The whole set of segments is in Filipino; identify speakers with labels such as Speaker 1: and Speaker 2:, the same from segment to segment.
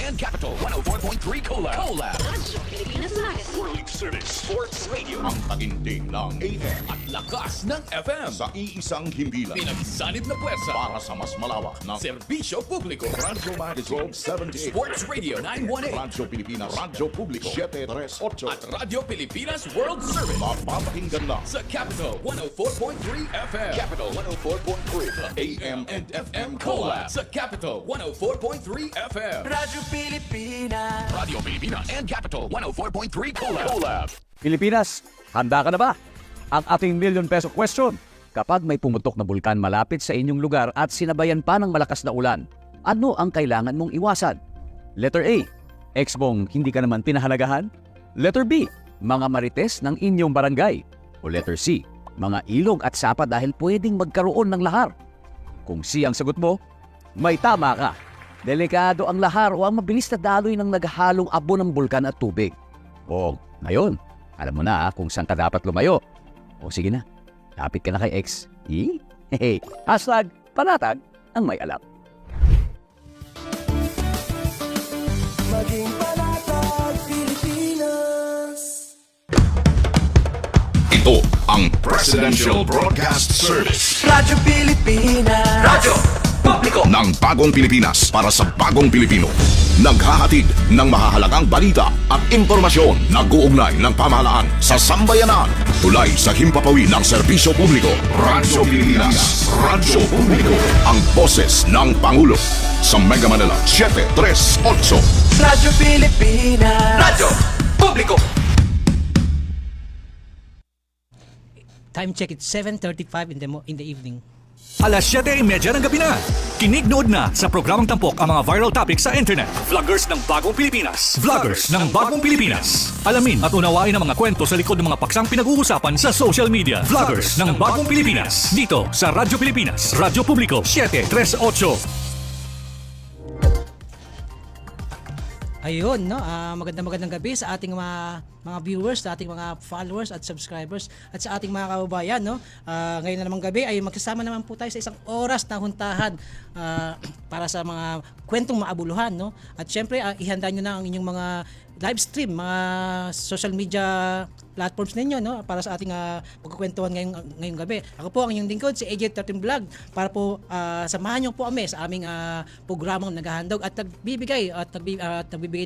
Speaker 1: and Capital 104.3 Collab.
Speaker 2: Radyo Pilipinas Live.
Speaker 1: World Service Sports Radio. Ang taginting ng AM at lakas ng FM. Sa iisang himpilan. Pinagsanib na pwersa. Para sa mas malawak na serbisyo publiko. Radyo Marisol 78. Sports Radio 918. Radyo Pilipinas. Radyo Publiko 738. At Radyo Pilipinas World Service. Mapapakinggan lang sa Capital 104.3 FM. Capital 104.3. AM and FM Collab. Sa Capital 104.3 FM.
Speaker 3: Radyo Pilipinas.
Speaker 1: Radio Pilipinas and Capital 104.3 Collab.
Speaker 4: Pilipinas, handa ka na ba? Ang ating million-peso question. Kapag may pumutok na bulkan malapit sa inyong lugar at sinabayan pa ng malakas na ulan, ano ang kailangan mong iwasan? Letter A, ex mong hindi ka naman pinahalagahan? Letter B, mga marites ng inyong barangay? O letter C, mga ilog at sapa dahil pwedeng magkaroon ng lahar? Kung C ang sagot mo, may tama ka. Delikado ang lahar o ang mabilis na daloy ng naghahalong abo ng bulkan at tubig. O, ngayon, alam mo na kung saan ka dapat lumayo. O sige na, lapit ka na kay X. Hashtag panatag ang may alam.
Speaker 3: Maging panatag Pilipinas.
Speaker 1: Ito ang Presidential Broadcast Service.
Speaker 3: Radyo Pilipinas. Radyo Publiko
Speaker 1: Ng bagong Pilipinas para sa bagong Pilipino. Naghahatid ng mahahalagang balita at impormasyon. Nag-uugnay ng pamahalaan sa sambayanan. Tulay sa himpapawid ng serbisyo publiko. Radyo Pilipinas. Radyo Publiko. Ang boses ng Pangulo. Sa Mega Manila 738.
Speaker 3: Radyo Pilipinas. Radyo Publiko.
Speaker 5: Time check, it's 7:35 in the evening.
Speaker 6: Alas 7:30 ng gabi na. Kinig nood na sa programang tampok ang mga viral topics sa internet. Vloggers ng Bagong Pilipinas. Vloggers ng Bagong Pilipinas. Alamin at unawain ang mga kwento sa likod ng mga paksang pinag-uusapan sa social media. Vloggers ng Bagong Pilipinas. Dito sa Radyo Pilipinas. Radyo Publiko 738.
Speaker 5: Ayun, no? Magandang gabi sa ating mga viewers, sa ating mga followers at subscribers at sa ating mga kababayan, no? Ngayon na namang gabi ay magsasama naman po tayo sa isang oras na huntahan para sa mga kwentong maabuluhan, no? At syempre, ihanda nyo na ang inyong mga live stream, mga social media platforms ninyo, no, para sa ating pagkukwentuhan ngayong gabi. Ako po ang inyong lingkod, si AJ13 Vlog, para po samahan niyo po kami sa aming programang naghahandog at nagbibigay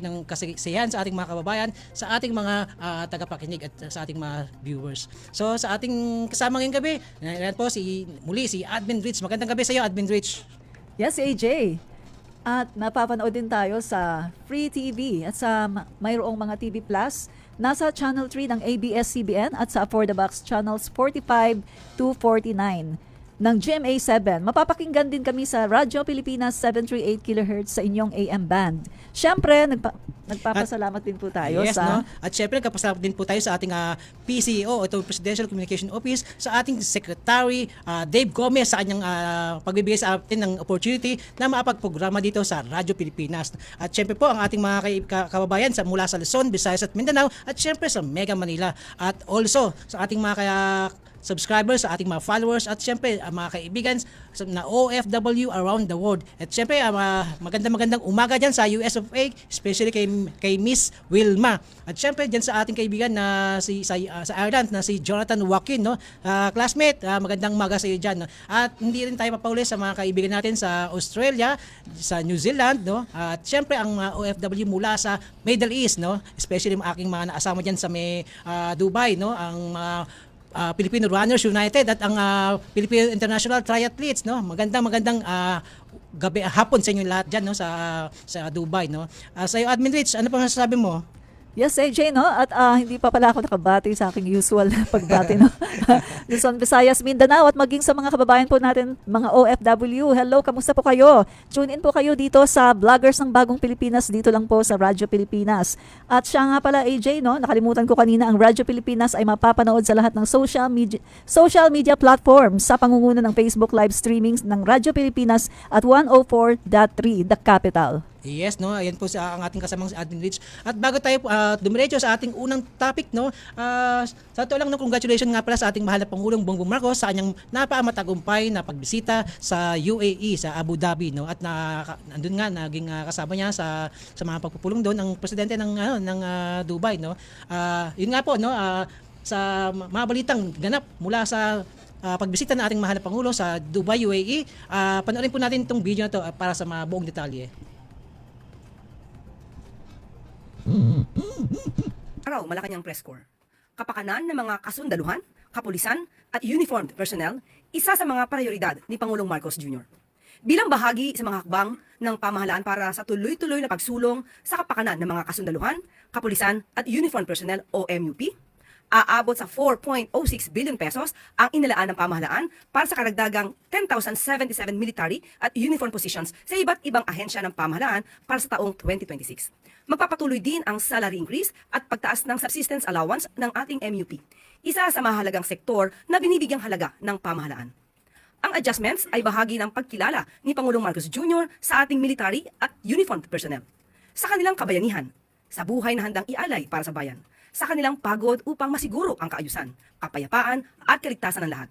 Speaker 5: ng kasiyahan sa ating mga kababayan, sa ating mga tagapakinig at sa ating mga viewers. So sa ating kasama ngayong gabi, yan po muli si Admin Rich. Magandang gabi sa iyo, Admin Rich.
Speaker 7: Yes, AJ. At napapanood din tayo sa Free TV at sa mayroong mga TV Plus. Nasa Channel 3 ng ABS-CBN at sa For the Box Channels 45 to 49 ng GMA7. Mapapakinggan din kami sa Radyo Pilipinas 738 kHz sa inyong AM band. Siyempre, nagpapasalamat din po tayo
Speaker 5: no? At syempre, nagpapasalamat din po tayo sa ating PCO, ito Presidential Communication Office, sa ating Secretary Dave Gomez sa kanyang pagbibigay sa atin ng opportunity na makapagprograma dito sa Radyo Pilipinas. At syempre po, ang ating mga kababayan mula sa Luzon, Visayas at Mindanao, at syempre sa Mega Manila. At also, sa ating mga subscribers, sa ating mga followers, at syempre mga kaibigan na OFW around the world. At syempre magandang umaga dyan sa US of A, especially kay Miss Wilma. At syempre dyan sa ating kaibigan na sa Ireland na si Jonathan Joaquin, no? Classmate, magandang umaga sa iyo dyan, no? At hindi rin tayo papauli sa mga kaibigan natin sa Australia, sa New Zealand, no? At syempre ang OFW mula sa Middle East, no? Especially ang aking mga naasama dyan sa Dubai, no? Ang Filipino Runners United at ang Filipino International Triathletes, no? Magandang gabi hapon sa inyo lahat diyan, no, sa Dubai, no. Sa iyo, Admin Rich, ano pang masasabi mo?
Speaker 7: Yes, AJ, no? At hindi pa pala ako nakabati sa aking usual na pagbati, no? Luzon, Visayas, Mindanao at maging sa mga kababayan po natin, mga OFW. Hello, kamusta po kayo? Tune in po kayo dito sa Vloggers ng Bagong Pilipinas, dito lang po sa Radyo Pilipinas. At siya nga pala, AJ, no? Nakalimutan ko kanina, ang Radyo Pilipinas ay mapapanood sa lahat ng social media platforms sa pangunguna ng Facebook live streaming ng Radyo Pilipinas at 104.3 The Capital.
Speaker 5: Yes, no. Ayan po ang ating kasamang si Admin Rich. At bago tayo dumiretso sa ating unang topic, no. Sa totoo lang, no, congratulations nga pala sa ating mahal na Pangulong Bongbong Marcos sa kanyang napamatagumpay na pagbisita sa UAE, sa Abu Dhabi, no. At nandun nga naging kasama niya sa mga pagpupulong doon ang presidente ng Dubai, no. Yun nga po, no. Sa mga balitang ganap mula sa pagbisita ng ating mahal na Pangulo sa Dubai, UAE, panoorin po natin itong video na to para sa mga buong detalye.
Speaker 2: Araw, Malacanang Press Corps. Kapakanan ng mga kasundaluhan, kapulisan at uniformed personnel, isa sa mga prioridad ni Pangulong Marcos Jr. Bilang bahagi sa mga hakbang ng pamahalaan para sa tuloy-tuloy na pagsulong sa kapakanan ng mga kasundaluhan, kapulisan at uniformed personnel o MUP, aabot sa 4.06 billion pesos ang inilaan ng pamahalaan para sa karagdagang 10,077 military at uniform positions sa iba't ibang ahensya ng pamahalaan para sa taong 2026. Magpapatuloy din ang salary increase at pagtaas ng subsistence allowance ng ating MUP, isa sa mahalagang sektor na binibigyang halaga ng pamahalaan. Ang adjustments ay bahagi ng pagkilala ni Pangulong Marcos Jr. sa ating military at uniformed personnel, sa kanilang kabayanihan, sa buhay na handang ialay para sa bayan, sa kanilang pagod upang masiguro ang kaayusan, kapayapaan at kaligtasan ng lahat,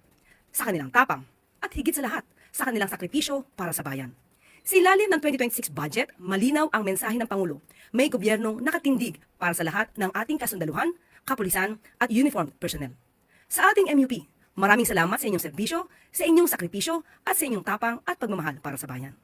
Speaker 2: sa kanilang tapang, at higit sa lahat, sa kanilang sakripisyo para sa bayan. Sa ilalim ng 2026 budget, malinaw ang mensahe ng Pangulo. May gobyernong nakatindig para sa lahat ng ating kasundaluhan, kapulisan at uniformed personnel. Sa ating MUP, maraming salamat sa inyong serbisyo, sa inyong sakripisyo at sa inyong tapang at pagmamahal para sa bayan.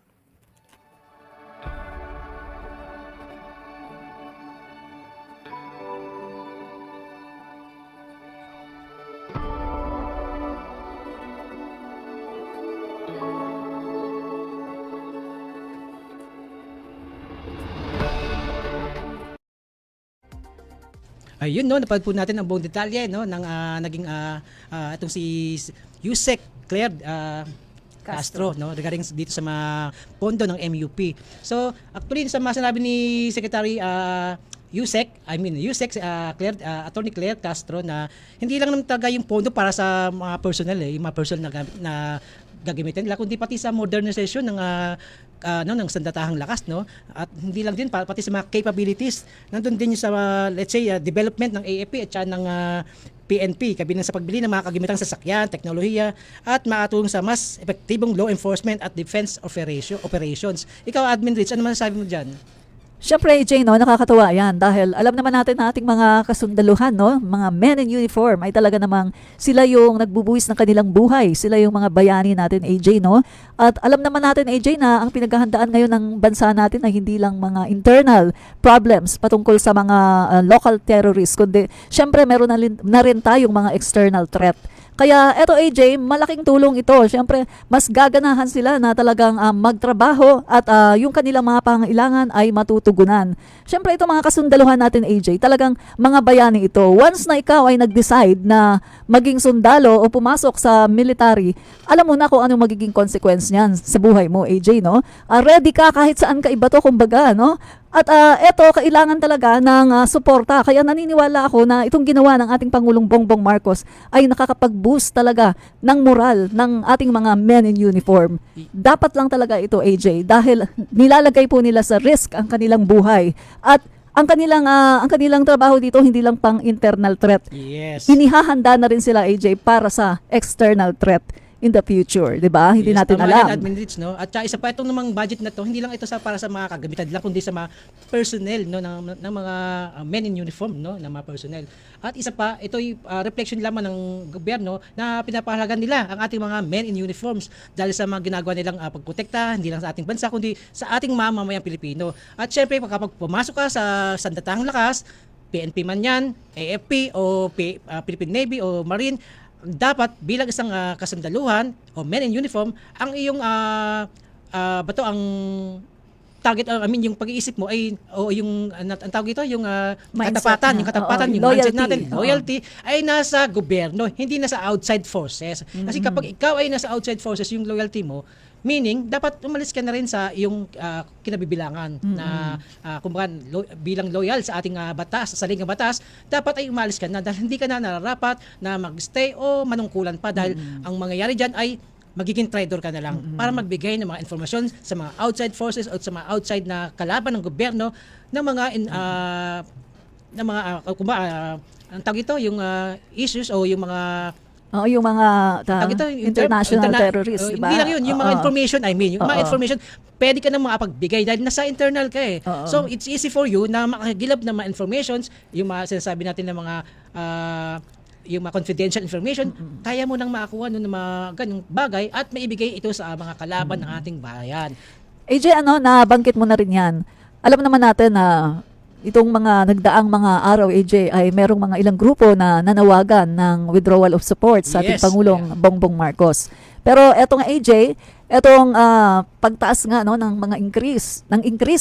Speaker 5: Ayun, no, napad po natin ang buong detalye, no, ng naging itong si Yusek Claire Castro, no, regarding dito sa mga pondo ng MUP. So, actually sa mga sinabi ni Secretary Yusek Claire, Attorney Claire Castro, na hindi lang naman talaga yung pondo para sa mga personnel, yung mga personnel na gagamitin nila, kundi pati sa modernization ng ng sandatahang lakas, no, at hindi lang din pati sa mga capabilities. Nandun din yung sa let's say development ng AFP at saka ng PNP, kabilang sa pagbili ng mga kagamitang sasakyan, teknolohiya at makatulong sa mas epektibong law enforcement at defense operations. Ikaw, Admin Rich, ano masasabi mo diyan?
Speaker 7: Siyempre, AJ, no, nakakatuwa yan dahil alam naman natin na ating mga kasundaluhan, no, mga men in uniform ay talaga namang sila yung nagbubuwis ng kanilang buhay. Sila yung mga bayani natin, AJ, no? At alam naman natin, AJ, na ang pinaghahandaan ngayon ng bansa natin ay hindi lang mga internal problems patungkol sa mga local terrorists, kundi siyempre meron na rin tayong mga external threat. Kaya eto, AJ, malaking tulong ito. Siyempre, mas gaganahan sila na talagang magtrabaho at yung kanilang mga pangailangan ay matutugunan. Siyempre, ito mga kasundaluhan natin, AJ, talagang mga bayani ito. Once na ikaw ay nag-decide na maging sundalo o pumasok sa military, alam mo na kung anong magiging consequence niyan sa buhay mo, AJ, no? Ready ka kahit saan ka iba to, kumbaga, no? At eto, kailangan talaga ng suporta. Kaya naniniwala ako na itong ginawa ng ating Pangulong Bongbong Marcos ay nakakapag-boost talaga ng moral ng ating mga men in uniform. Dapat lang talaga ito, AJ, dahil nilalagay po nila sa risk ang kanilang buhay. At ang kanilang trabaho dito hindi lang pang internal threat.
Speaker 5: Yes.
Speaker 7: Inihahanda na rin sila, AJ, para sa external threat in the future, 'di ba? Hindi natin
Speaker 5: tama
Speaker 7: alam.
Speaker 5: yan, Admin Rich, no? At isa pa itong namang budget na to, hindi lang ito para sa mga kagamitan lang, kundi sa mga personnel, no, ng mga men in uniform, no, ng mga personnel. At isa pa, ito ay reflection lamang ng gobyerno na pinapahalagan nila ang ating mga men in uniforms dahil sa mga ginagawa nilang pagprotekta hindi lang sa ating bansa kundi sa ating mamamayang Pilipino. At syempre, kapag pumasok ka sa sandatahang lakas, PNP man yan, AFP o Philippine Navy o Marine, dapat bilang isang kasundaluhan o men in uniform, ang iyong ang target, yung pag-iisip mo ay yung ang tawag ito, yung katapatan, yung mindset natin, loyalty ay nasa gobyerno, hindi nasa outside forces. Kasi kapag ikaw ay nasa outside forces, yung loyalty mo, meaning dapat umalis ka na rin sa iyong kinabibilangan na kumbaga bilang loyal sa ating batas, sa saligang batas, dapat ay umalis ka na dahil hindi ka na nararapat na magstay o manungkulan pa dahil ang mangyayari diyan ay magiging traitor ka na lang para magbigay ng mga informasyon sa mga outside forces o sa mga outside na kalaban ng gobyerno ng mga ang tawag ito, yung issues o yung mga
Speaker 7: yung mga
Speaker 5: tawag ito,
Speaker 7: international terrorists, di ba?
Speaker 5: Hindi lang yun, yung mga information, yung mga
Speaker 7: Oo.
Speaker 5: information, pwede ka na makapagbigay dahil nasa internal ka eh.
Speaker 7: Oo.
Speaker 5: So, it's easy for you na makagilap ng mga informations, yung mga sinasabi natin ng mga yung mga confidential information, kaya mo nang makakuha ng mga ganung bagay at maibigay ito sa mga kalaban ng ating bayan.
Speaker 7: AJ, nabanggit mo na rin yan. Alam naman natin na itong mga nagdaang mga araw, AJ, ay merong mga ilang grupo na nanawagan ng withdrawal of support sa ating
Speaker 5: Yes,
Speaker 7: Pangulong Bongbong Marcos. Pero etong AJ, etong pagtaas nga ng mga increase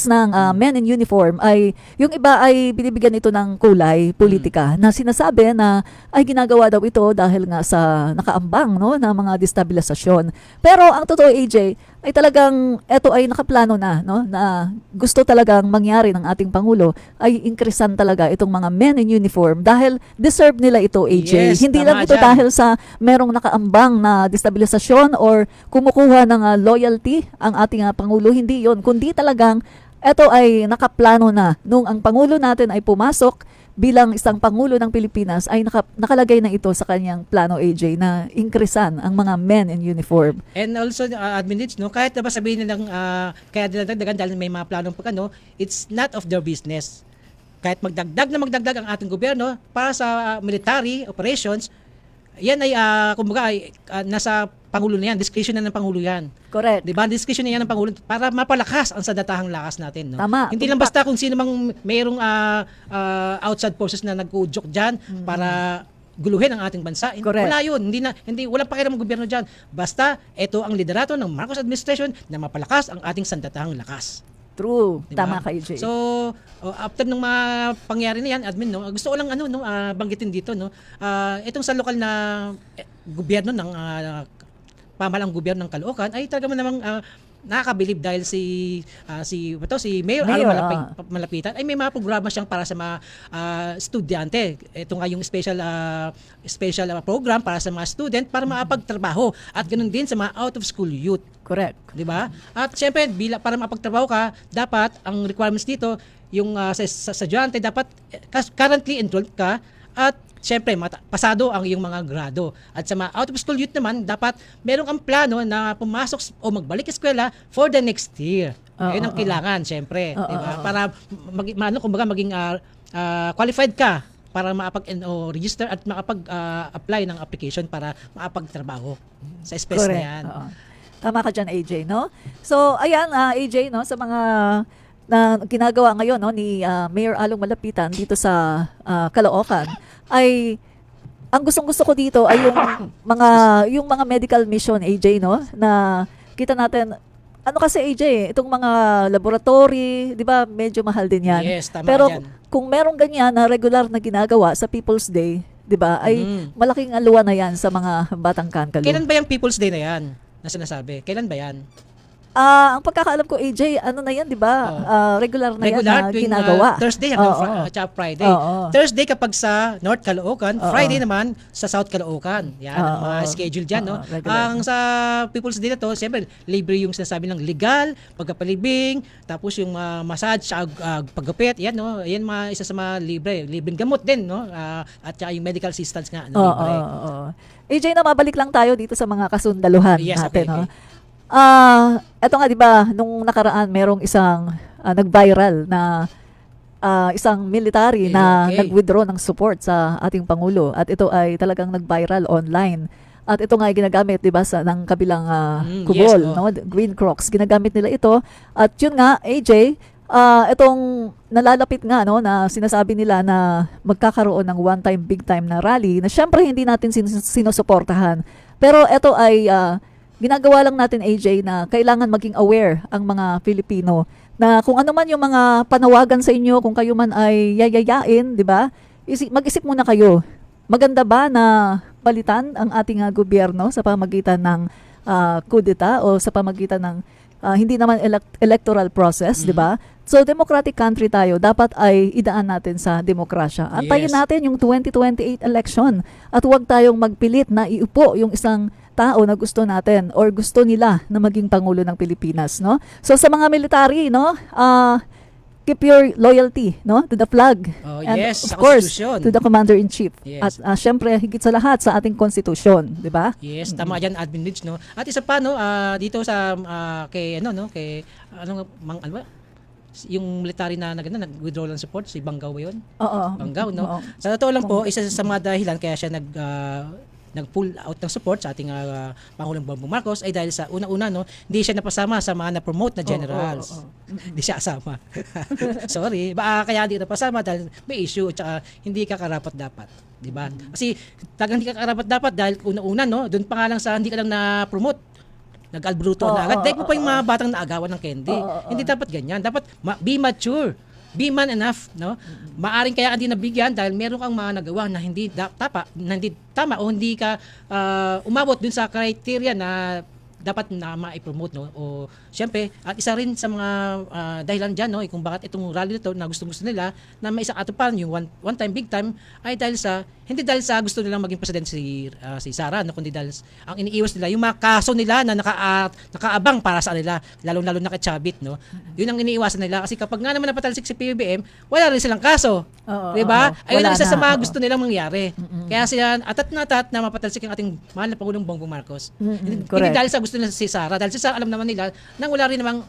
Speaker 7: ng men in uniform ay yung iba ay binibigyan ito ng kulay politika na sinasabi na ay ginagawa daw ito dahil nga sa nakaambang na mga destabilisasyon. Pero ang totoo, AJ, ay talagang ito ay nakaplano na na gusto talagang mangyari ng ating Pangulo ay increasean talaga itong mga men in uniform dahil deserve nila ito, AJ.
Speaker 5: Yes,
Speaker 7: Hindi
Speaker 5: tama
Speaker 7: lang ito
Speaker 5: dyan.
Speaker 7: dahil sa merong nakaambang na destabilisasyon or kumukuha ng loyalty ang ating Pangulo. Hindi yon, kundi talagang ito ay nakaplano na nung ang Pangulo natin ay pumasok bilang isang Pangulo ng Pilipinas ay nakalagay na ito sa kanyang plano, AJ, na increasean ang mga men in uniform.
Speaker 5: And also, admins, kahit na ba sabihin nilang kaya dinadagdagan dahil may mga planong it's not of their business. Kahit magdagdag ang ating gobyerno para sa military operations, yan ay, kumbaga, nasa Pangulo na yan, discretion na ng Pangulo yan.
Speaker 7: Correct.
Speaker 5: Diba? Discretion na yan ng Pangulo para mapalakas ang sandatahang lakas natin. No?
Speaker 7: Tama.
Speaker 5: Hindi lang basta kung sino mang mayroong outside forces na nag-udyok dyan para guluhin ang ating bansa.
Speaker 7: Correct.
Speaker 5: Wala yun. Walang pakialam ng gobyerno dyan. Basta, ito ang liderato ng Marcos administration na mapalakas ang ating sandatahang lakas.
Speaker 7: True.
Speaker 5: Diba?
Speaker 7: Tama ka, AJ.
Speaker 5: So, after ng mga pangyari na yan, admin, gusto ko lang banggitin dito, itong sa lokal na gobyerno ng pamahalang gobyerno ng Caloocan ay talaga namang nakakabilib dahil si Mayor Alo Malapitan ay may mga programa siyang para sa mga estudyante. Ito nga yung special program para sa mga student para makapagtrabaho at ganoon din sa mga out of school youth.
Speaker 7: Correct.
Speaker 5: 'Di ba? At syempre para mapagtrabaho ka, dapat ang requirements dito yung sa estudyante dapat currently enrolled ka at syempre pasado ang iyong mga grado. At sa mga out of school youth naman, dapat meron kang plano na pumasok o magbalik eskwela for the next year. Ayun ang kailangan, syempre, 'di ba? Para maging qualified ka para makapag-register at makapag-apply ng application para makapagtrabaho sa space na yan.
Speaker 7: Oo. Tama ka dyan, AJ, no? So, ayan, AJ, sa mga na ginagawa ngayon ni Mayor Along Malapitan dito sa Caloocan ay ang gustong-gusto ko dito ay yung mga medical mission, AJ, na kita natin kasi, AJ, itong mga laboratory, 'di ba, medyo mahal din 'yan.
Speaker 5: Yes, tama
Speaker 7: Pero
Speaker 5: yan.
Speaker 7: kung merong ganyan na regular na ginagawa sa People's Day, 'di ba, ay malaking aluwa na 'yan sa mga batang kankalo.
Speaker 5: Kailan ba yung People's Day na yan na sinasabi? Kailan ba yan?
Speaker 7: Ang pagkakaalam ko, AJ, na yan, di ba? Regular na yan na
Speaker 5: tuwing,
Speaker 7: ginagawa.
Speaker 5: Thursday hanggang Friday. Thursday kapag sa North Caloocan, Friday naman sa South Caloocan. Yan ang mga schedule dyan.
Speaker 7: Regular.
Speaker 5: Ang sa People's Day na to, siyempre, libre yung sinasabi ng legal, pagkapalibing, tapos yung massage, paggupit, yan, yan isa sa mga libreng gamot din, at saka yung medical assistance nga, libre.
Speaker 7: AJ, mabalik lang tayo dito sa mga kasundaluhan
Speaker 5: Yes,
Speaker 7: natin.
Speaker 5: okay.
Speaker 7: Eto nga, di ba, nung nakaraan, merong isang nag-viral na isang military na nag-withdraw ng support sa ating Pangulo. At ito ay talagang nag-viral online. At ito nga ay ginagamit, di ba, ng kabilang kubol, Green Crocs. Ginagamit nila ito. At yun nga, AJ, itong nalalapit nga na sinasabi nila na magkakaroon ng one-time, big-time na rally na syempre hindi natin sinusuportahan. Pero ito ay ginagawa lang natin, AJ, na kailangan maging aware ang mga Pilipino na kung ano man yung mga panawagan sa inyo, kung kayo man ay yayayain, di ba? Mag-isip muna kayo. Maganda ba na palitan ang ating gobyerno sa pamagitan ng kudeta o sa pamagitan ng hindi naman electoral process, di ba? So, democratic country tayo, dapat ay idaan natin sa demokrasya. Antayin natin yung 2028 election at huwag tayong magpilit na iupo yung isang tao na gusto natin or gusto nila na maging Pangulo ng Pilipinas, no? So sa mga military, no, keep your loyalty, no, to the flag.
Speaker 5: Oh,
Speaker 7: And
Speaker 5: yes,
Speaker 7: of
Speaker 5: sa
Speaker 7: course,
Speaker 5: Constitution.
Speaker 7: to the Commander-in-Chief.
Speaker 5: Yes.
Speaker 7: At syempre, higit sa lahat sa ating konstitusyon, di ba?
Speaker 5: Yes, tama yan, Admin Rich, no? At isa pa, no, dito sa, kay, ano, no, kay, ano ba? Yung military na nag-withdraw ng support, si Banggaw ba yun?
Speaker 7: Oo.
Speaker 5: Banggaw, no?
Speaker 7: Oo.
Speaker 5: Sa totoo lang po, isa sa mga dahilan kaya siya nag-pull out ng support sa ating Pangulong Bongbong Marcos ay dahil sa una-una, no, hindi siya napasama sa mga na-promote na generals. Hindi siya asama. Sorry. Kaya hindi napasama dahil may issue at saka hindi ka karapat-dapat. Diba? Kasi talagang hindi ka karapat-dapat dahil una-una, no, doon pa nga lang sa hindi ka lang na-promote. Nag-albruto na agad. Dahil mo pa yung mga batang naagawan ng candy. Hindi dapat ganyan. Dapat be mature. Be man enough, no? Maaring kaya hindi nabigyan dahil meron kang mga nagawa na hindi tama o hindi ka umabot dun sa criteria na dapat na ma-promote, no? O syempre, at isa rin sa mga dahilan diyan, no, kung bakit itong rally nito na gusto nila na may isang atupan yung one time big time ay dahil sa hindi dahil sa gusto nilang maging president si Sara, no, kundi dahil ang iniiwas nila yung mga kaso nila na nakaabang para sa kanila, lalo na kay Chavit, no. Yun ang iniiwasan nila kasi kapag nga naman napatalsik si PBBM, wala rin silang kaso. 'Di ba? Ayun ang isa sa mga gusto nilang mangyari. Kaya sila atat na mapatalsik ang ating mahal na Pangulong Bongbong Marcos. Hindi dahil sa gusto nila si Sara, dahil si Sara alam naman nila nang wala rin namang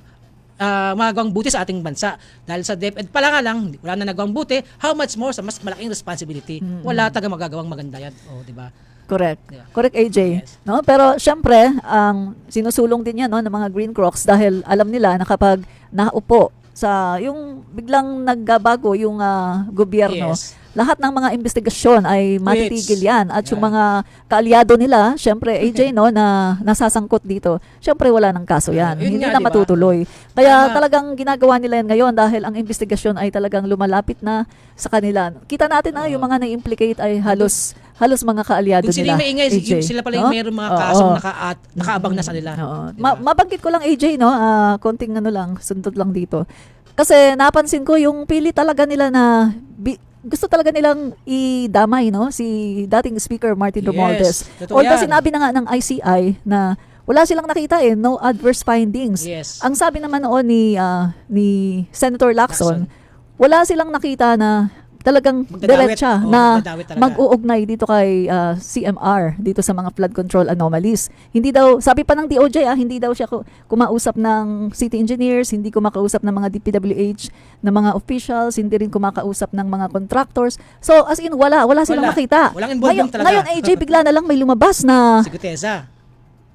Speaker 5: magawang buti sa ating bansa. Dahil sa DepEd pala nga lang, wala na nagawang buti, how much more sa mas malaking responsibility. Wala taga magagawang maganda yan. O, di ba?
Speaker 7: Correct.
Speaker 5: Yeah.
Speaker 7: Correct, AJ.
Speaker 5: Yes.
Speaker 7: No? Pero syempre, ang sinusulong din yan, no, ng mga Green Crocs dahil alam nila na kapag naupo sa yung biglang nagbago yung gobyerno,
Speaker 5: Yes.
Speaker 7: lahat ng mga investigasyon ay matitigil yan. At yung mga kaalyado nila, syempre, AJ, no, na nasasangkot dito, syempre wala ng kaso yan.
Speaker 5: Yun
Speaker 7: Hindi
Speaker 5: nga,
Speaker 7: na
Speaker 5: diba?
Speaker 7: matutuloy. Kaya
Speaker 5: Tama.
Speaker 7: talagang ginagawa nila yan ngayon dahil ang investigasyon ay talagang lumalapit na sa kanila. Kita natin na yung mga na-implicate ay halos mga kaalyado
Speaker 5: Kung sila
Speaker 7: nila.
Speaker 5: yung maingay,
Speaker 7: AJ,
Speaker 5: sila pala yung
Speaker 7: no?
Speaker 5: mayroong mga
Speaker 7: Oo.
Speaker 5: kasong nakaabang na sa nila.
Speaker 7: Oo.
Speaker 5: Diba?
Speaker 7: Mabanggit ko lang, AJ, no, konting ano lang, sundot lang dito. Kasi napansin ko yung pili talaga nila na gusto talaga nilang idamay, no, si dating Speaker Martin
Speaker 5: Yes,
Speaker 7: Romualdez.
Speaker 5: totoo
Speaker 7: Although
Speaker 5: yan.
Speaker 7: sinabi na nga ng ICI na wala silang nakita no adverse findings.
Speaker 5: Yes.
Speaker 7: Ang sabi naman noon ni Senator Lacson, wala silang nakita na talagang
Speaker 5: Magdadawit.
Speaker 7: diretsa
Speaker 5: Oo,
Speaker 7: na
Speaker 5: magdadawit talaga.
Speaker 7: mag-uugnay dito kay CMR, dito sa mga flood control anomalies. Hindi daw, sabi pa ng DOJ, hindi daw siya kumausap ng city engineers, hindi kumakausap ng mga DPWH, ng mga officials, hindi rin kumakausap ng mga contractors. So, as in, wala silang
Speaker 5: Wala.
Speaker 7: makita.
Speaker 5: Walang involvement talaga.
Speaker 7: Ngayon, AJ, bigla na lang may lumabas na
Speaker 5: Si Guteza.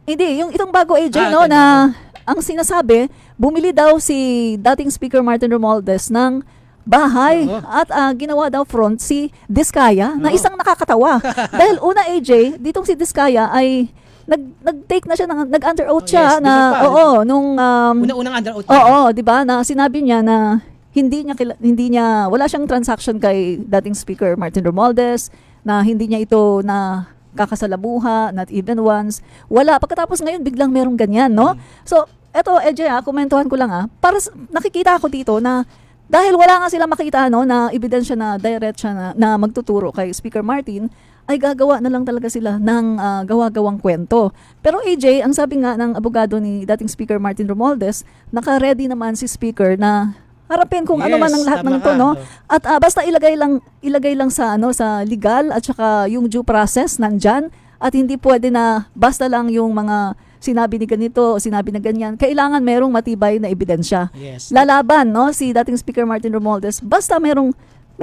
Speaker 7: hindi, yung itong bago AJ,
Speaker 5: ito
Speaker 7: no, na ang sinasabi, bumili daw si dating Speaker Martin Romualdez ng bahay
Speaker 5: Oo.
Speaker 7: at ginawa daw front si Diskaya na
Speaker 5: Oo.
Speaker 7: isang nakakatawa. Dahil una AJ, ditong si Diskaya ay nag-take na siya, nag-under oath
Speaker 5: Oh,
Speaker 7: siya
Speaker 5: yes,
Speaker 7: na,
Speaker 5: di ba pa?
Speaker 7: nung
Speaker 5: Unang under oath.
Speaker 7: oo, 'di ba, na sinabi niya na hindi niya wala siyang transaction kay dating Speaker Martin Romualdez, na hindi niya ito na kakasalamuha, not even once. Wala. Pagkatapos ngayon, biglang merong ganyan, no? So, eto, EJ, komentuhan ko lang, nakikita ako dito na dahil wala nga sila makita, no, na ebidensya na direct siya na magtuturo kay Speaker Martin, ay gagawa na lang talaga sila ng gawa-gawang kwento. Pero AJ, ang sabi nga ng abogado ni dating Speaker Martin Romualdez, naka-ready naman si Speaker na harapin kung ano man ang lahat ng
Speaker 5: tama
Speaker 7: ito,
Speaker 5: ka.
Speaker 7: no? At basta ilagay lang sa sa legal at saka yung due process nandyan, at hindi pwede na basta lang yung mga sinabi ni ganito o sinabi na ganyan. Kailangan merong matibay na ebidensya.
Speaker 5: Yes.
Speaker 7: Lalaban, no, si dating Speaker Martin Romualdez basta merong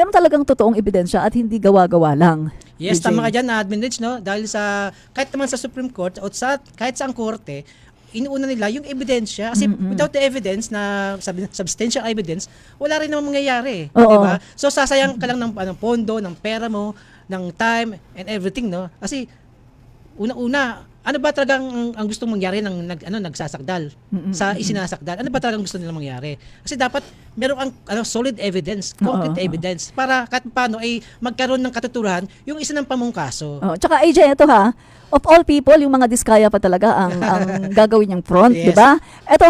Speaker 7: talagang totoong ebidensya at hindi gawa-gawa lang.
Speaker 5: Yes,
Speaker 7: AJ.
Speaker 5: tama ka dyan, Admin Rich, no? Dahil sa, kahit naman sa Supreme Court o kahit sa ang korte, inuuna nila yung ebidensya. Kasi without the evidence na substantial evidence, wala rin namang mangyayari.
Speaker 7: Oo.
Speaker 5: Diba? So, sasayang ka lang ng pondo, ng pera mo, ng time, and everything, no? Kasi, una-una, ano ba talagang ang gustong mangyari ng nagsasakdal sa isinasakdal? Ano ba talagang gusto nilang mangyari? Kasi dapat merong solid evidence, concrete evidence para kahit paano ay magkaroon ng katuturan yung isa ng pamungkaso.
Speaker 7: Oh, tsaka AJ, ito of all people, yung mga Diskaya pa talaga ang gagawin niyang front,
Speaker 5: Yes.
Speaker 7: 'di ba? Ito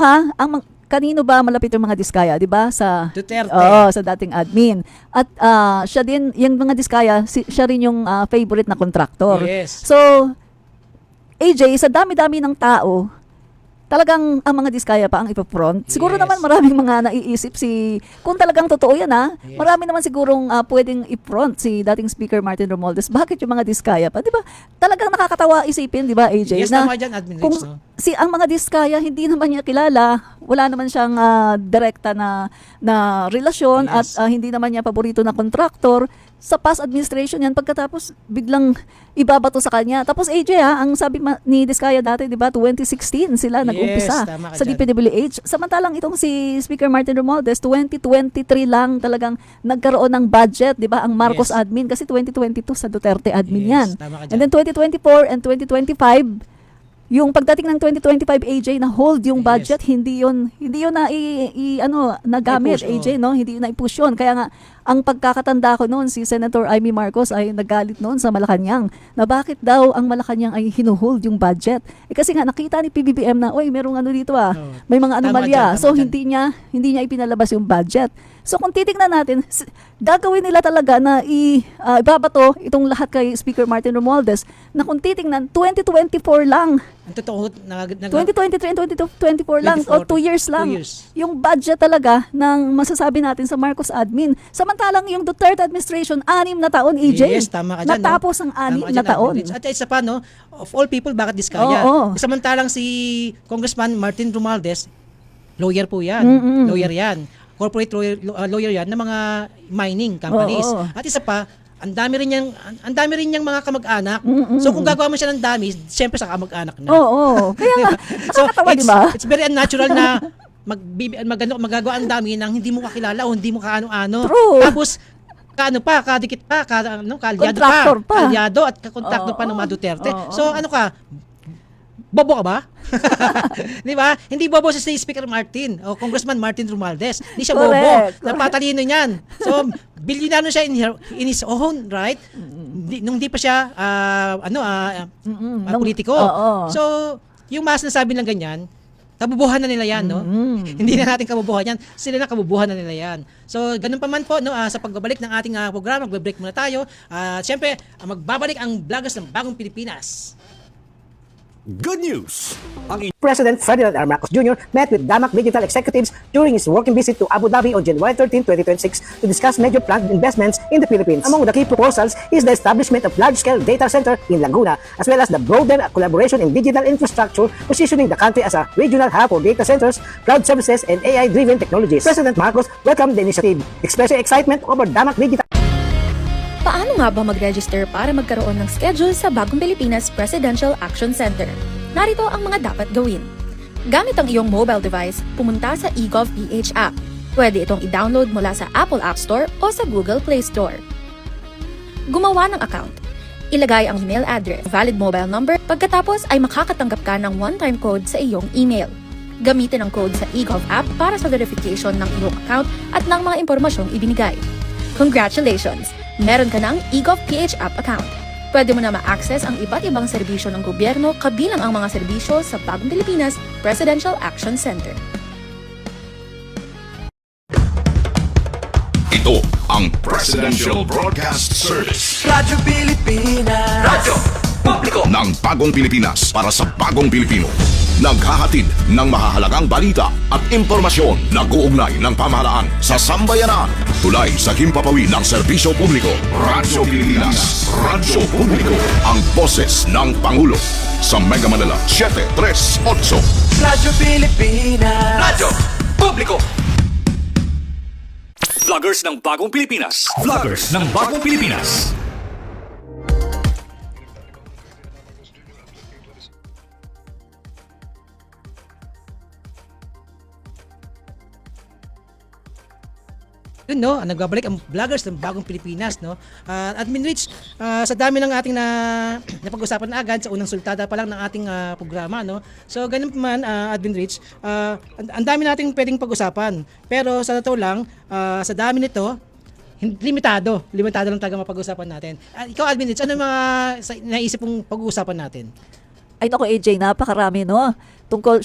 Speaker 7: kanino ba malapit yung mga Diskaya, 'di ba? Sa
Speaker 5: Duterte.
Speaker 7: sa dating admin. At siya din, yung mga Diskaya, siya rin yung favorite na kontraktor.
Speaker 5: Yes.
Speaker 7: So, AJ, sa dami-dami ng tao, talagang ang mga diskaya pa ang ipapront. Siguro
Speaker 5: Yes.
Speaker 7: naman maraming mga naiisip kung talagang totoo yan
Speaker 5: Yes.
Speaker 7: marami naman sigurong pwedeng i-front si dating Speaker Martin Romualdez. Bakit yung mga diskaya pa? Di ba? Talagang nakakatawa isipin, di ba, AJ?
Speaker 5: Yes, tama dyan, Admin
Speaker 7: kung
Speaker 5: Rich, no?
Speaker 7: ang mga diskaya, hindi naman niya kilala, wala naman siyang direkta na relasyon
Speaker 5: Yes.
Speaker 7: at hindi naman niya paborito na kontraktor. Sa past administration yan, pagkatapos biglang ibabato sa kanya. Tapos AJ ang sabi ni Diskaya dati, di ba, 2016 sila nag-umpisa
Speaker 5: tama ka
Speaker 7: sa
Speaker 5: dyan.
Speaker 7: DPWH. Samantalang itong si Speaker Martin Romualdez, 2023 lang talagang nagkaroon ng budget, di ba, ang Marcos
Speaker 5: Yes.
Speaker 7: admin, kasi 2022 sa Duterte admin
Speaker 5: Yes,
Speaker 7: yan.
Speaker 5: tama ka dyan.
Speaker 7: And then 2024 and 2025, yung pagdating ng 2025 AJ na hold yung
Speaker 5: Yes.
Speaker 7: budget, hindi yun na nagamit
Speaker 5: Na-push, oh.
Speaker 7: AJ, no? Hindi yun na-push yun. Kaya nga ang pagkakatanda ko noon, si Senator Amy Marcos ay nagalit noon sa Malacanang na bakit daw ang Malacanang ay hinuhold yung budget. Kasi nga nakita ni PBBM na, oy, merong ano dito may mga
Speaker 5: Tama
Speaker 7: anomalya.
Speaker 5: dyan, tama
Speaker 7: So
Speaker 5: dyan.
Speaker 7: hindi niya ipinalabas yung budget. So kung titignan natin, gagawin nila talaga na ibabato itong lahat kay Speaker Martin Romualdez na kung titignan, 2024 lang.
Speaker 5: Ang totoo,
Speaker 7: 2023 and 2024 lang, o 2 years lang.
Speaker 5: 2 years.
Speaker 7: Yung budget talaga ng masasabi natin sa Marcos admin. Samantalang yung Duterte administration, 6 na taon, EJ.
Speaker 5: Yes, tama ka dyan,
Speaker 7: Natapos ang
Speaker 5: Tama
Speaker 7: 6
Speaker 5: ka
Speaker 7: na
Speaker 5: dyan,
Speaker 7: taon.
Speaker 5: Admin Rich. At isa pa, no, of all people, bakit Diskaya?
Speaker 7: Oo.
Speaker 5: Samantalang si Congressman Martin Romualdez, lawyer po yan. Lawyer yan. Corporate lawyer yan ng mga mining companies.
Speaker 7: Oo.
Speaker 5: At isa pa, ang dami rin niyang mga kamag-anak. So kung gagawa mo siya ng dami, siyempre sa kamag-anak na.
Speaker 7: Oo. Kaya nga, nakakatawa, di ba?
Speaker 5: It's very unnatural na magagawa ang dami nang hindi mo kakilala o hindi mo kaano-ano.
Speaker 7: True.
Speaker 5: Tapos kadikit pa, kalyado
Speaker 7: Contractor pa.
Speaker 5: Kalyado at kakontakto pa ng mga Duterte.
Speaker 7: Oo.
Speaker 5: So ano ka? Bobo ka ba? Di ba? Hindi bobo si Speaker Martin o Congressman Martin Romualdez. Hindi siya bobo.
Speaker 7: Correct.
Speaker 5: Napatalino niyan. So, bilyonaryo siya in his own right. Nung di pa siya politiko.
Speaker 7: Oo.
Speaker 5: So, yung mas nasabi ng ganyan, kabubuhan na nila yan, no? Hindi na natin kabubuhan yan. Sila na kabubuhan na nila yan. So, ganun pa man po, no, sa pagbabalik ng ating programa, magbe-break muna tayo. Siyempre, magbabalik ang vloggers ng Bagong Pilipinas.
Speaker 6: Good news! Ang
Speaker 8: President Ferdinand R. Marcos Jr. met with Damac Digital executives during his working visit to Abu Dhabi on January 13, 2026 to discuss major planned investments in the Philippines. Among the key proposals is the establishment of large-scale data center in Laguna, as well as the broader collaboration in digital infrastructure, positioning the country as a regional hub for data centers, cloud services, and AI-driven technologies. President Marcos welcomed the initiative, expressing excitement over Damac Digital.
Speaker 9: Paano nga ba mag-register para magkaroon ng schedule sa Bagong Pilipinas Presidential Action Center? Narito ang mga dapat gawin. Gamit ang iyong mobile device, pumunta sa eGov.ph app. Pwede itong i-download mula sa Apple App Store o sa Google Play Store. Gumawa ng account. Ilagay ang email address, valid mobile number, pagkatapos ay makakatanggap ka ng one-time code sa iyong email. Gamitin ang code sa eGov app para sa verification ng iyong account at ng mga impormasyong ibinigay. Congratulations! Meron ka ng eGov.ph app account. Pwede mo na ma-access ang iba't ibang serbisyo ng gobyerno kabilang ang mga serbisyo sa Bagong Pilipinas Presidential Action Center.
Speaker 1: Ito ang Presidential Broadcast Service
Speaker 3: Radyo Pilipinas. Radyo Publiko.
Speaker 1: ng Bagong Pilipinas para sa Bagong Pilipino. Naghahatid ng mahahalagang balita at impormasyon na uugnay ng pamahalaan sa sambayanan. Tulay sa himpapawid ng serbisyo publiko. Radyo Pilipinas. Radyo Publiko. Ang boses ng Pangulo. Sa Mega Manila 738.
Speaker 3: Radyo Pilipinas. Radyo Publiko.
Speaker 6: Vloggers ng Bagong Pilipinas. Vloggers ng Bagong Pilipinas.
Speaker 5: Yun, no, nagbabalik ang vloggers ng Bagong Pilipinas, no. Admin Rich, sa dami ng ating napag-usapan na agad sa unang sultada pa lang ng ating programa, no. So ganun pa man, Admin Rich, ang dami nating pwedeng pag-usapan. Pero sa totoo lang, sa dami nito, limitado lang talaga mapag-usapan natin. Ikaw, Admin Rich, ano yung mga naisip mong pag-uusapan natin?
Speaker 7: Ay naku AJ, napakarami, no? Tungkol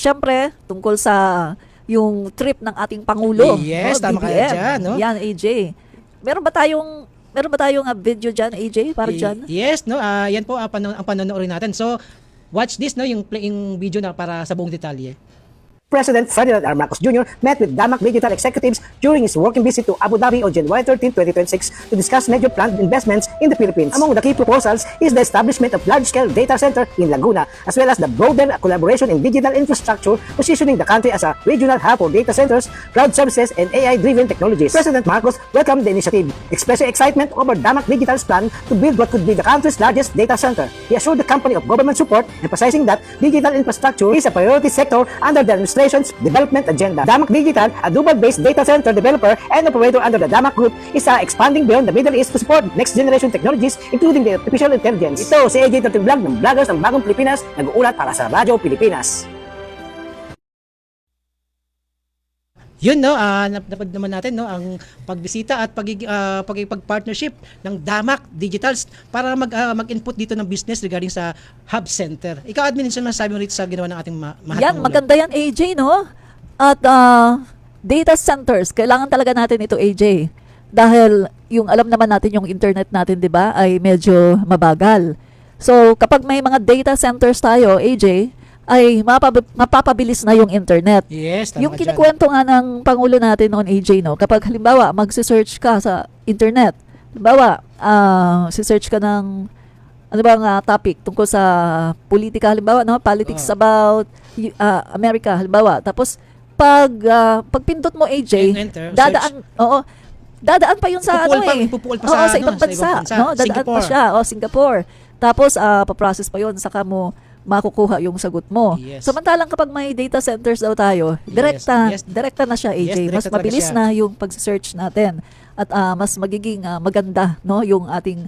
Speaker 7: sa yung trip ng ating Pangulo.
Speaker 5: Yes,
Speaker 7: no?
Speaker 5: tama ka
Speaker 7: BBM.
Speaker 5: dyan, no?
Speaker 7: Yan, AJ. Meron ba tayong video dyan, AJ, para dyan?
Speaker 5: Yes, no, yan po ang panonoodin natin. So, watch this, no, yung video na para sa buong detalye.
Speaker 8: President Ferdinand R. Marcos Jr. met with DAMAC digital executives during his working visit to Abu Dhabi on January 13, 2026 to discuss major planned investments in the Philippines. Among the key proposals is the establishment of large-scale data center in Laguna, as well as the broader collaboration in digital infrastructure, positioning the country as a regional hub for data centers, cloud services, and AI-driven technologies. President Marcos welcomed the initiative, expressing excitement over DAMAC Digital's plan to build what could be the country's largest data center. He assured the company of government support, emphasizing that digital infrastructure is a priority sector under the administration's development agenda. DAMAC Digital, a Dubai-based data center developer and operator under the DAMAC Group, is expanding beyond the Middle East to support next-generation technologies, including the artificial intelligence. Ito si AJ Turtle Vlog ng Vloggers ng Bagong Pilipinas, nag-uulat para sa Radyo Pilipinas.
Speaker 5: Yun, no, napad naman natin, no, ang pagbisita at pagpag-partnership ng DAMAC Digitals para mag-input dito ng business regarding sa hub center. Ikaw, admin, saan masasabi mo rito sa ginawa ng ating mahal?
Speaker 7: Yan, maganda yan, AJ, no? At data centers, kailangan talaga natin ito, AJ. Dahil yung alam naman natin yung internet natin, di ba, ay medyo mabagal. So, kapag may mga data centers tayo, AJ, ay mapapabilis na yung internet.
Speaker 5: Yes, tama
Speaker 7: Yung
Speaker 5: dyan.
Speaker 7: kinikwento nga ng Pangulo natin noon, AJ, no? Kapag halimbawa, magsisearch ka sa internet, halimbawa, si-search ka ng ano bang topic tungkol sa politika, halimbawa, no? Politics about America, halimbawa. Tapos, pagpindot mo, AJ,
Speaker 5: Enter,
Speaker 7: dadaan pa yun sa
Speaker 5: Pupukol pa
Speaker 7: sa
Speaker 5: sa
Speaker 7: ibang bansa, no? Dadaan pa
Speaker 5: Singapore.
Speaker 7: siya, Singapore. Tapos, paprocess pa yun, saka mo makukuha yung sagot mo.
Speaker 5: Yes.
Speaker 7: Samantalang kapag may data centers daw tayo, direkta na siya, AJ.
Speaker 5: Yes,
Speaker 7: mas
Speaker 5: direkta
Speaker 7: mabilis
Speaker 5: talaga siya.
Speaker 7: na yung pag-search natin. At mas magiging maganda, no, yung ating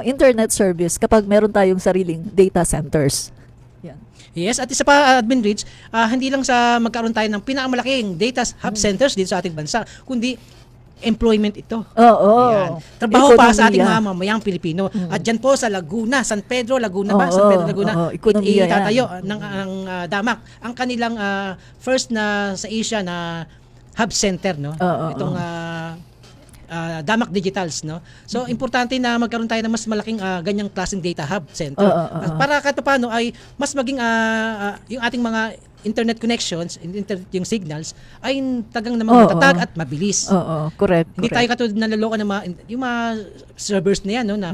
Speaker 7: internet service kapag meron tayong sariling data centers. Yan.
Speaker 5: Yes, at isa pa, Admin Rich, hindi lang sa magkaroon tayo ng pinakamalaking data hub centers dito sa ating bansa, kundi employment ito.
Speaker 7: Oo.
Speaker 5: Yan. Trabaho para sa ating
Speaker 7: Ekonomiya.
Speaker 5: mga mamayang Pilipino. At dyan po sa Laguna, San Pedro, Laguna ba?
Speaker 7: Oo,
Speaker 5: San Pedro, Laguna.
Speaker 7: oo, ekonomiya yan.
Speaker 5: Itatayo ng DAMAC. Ang kanilang first na sa Asia na hub center, no?
Speaker 7: Oo,
Speaker 5: Itong DAMAC Digitals, no? So, importante na magkaroon tayo ng mas malaking ganyang klaseng data hub center. Para kahit paano ay mas maging yung ating mga internet connections, yung signals, ay tagang namang matatag at mabilis.
Speaker 7: Oo, correct.
Speaker 5: Hindi tayo katulad na naloko ng yung mga servers na yan, no, na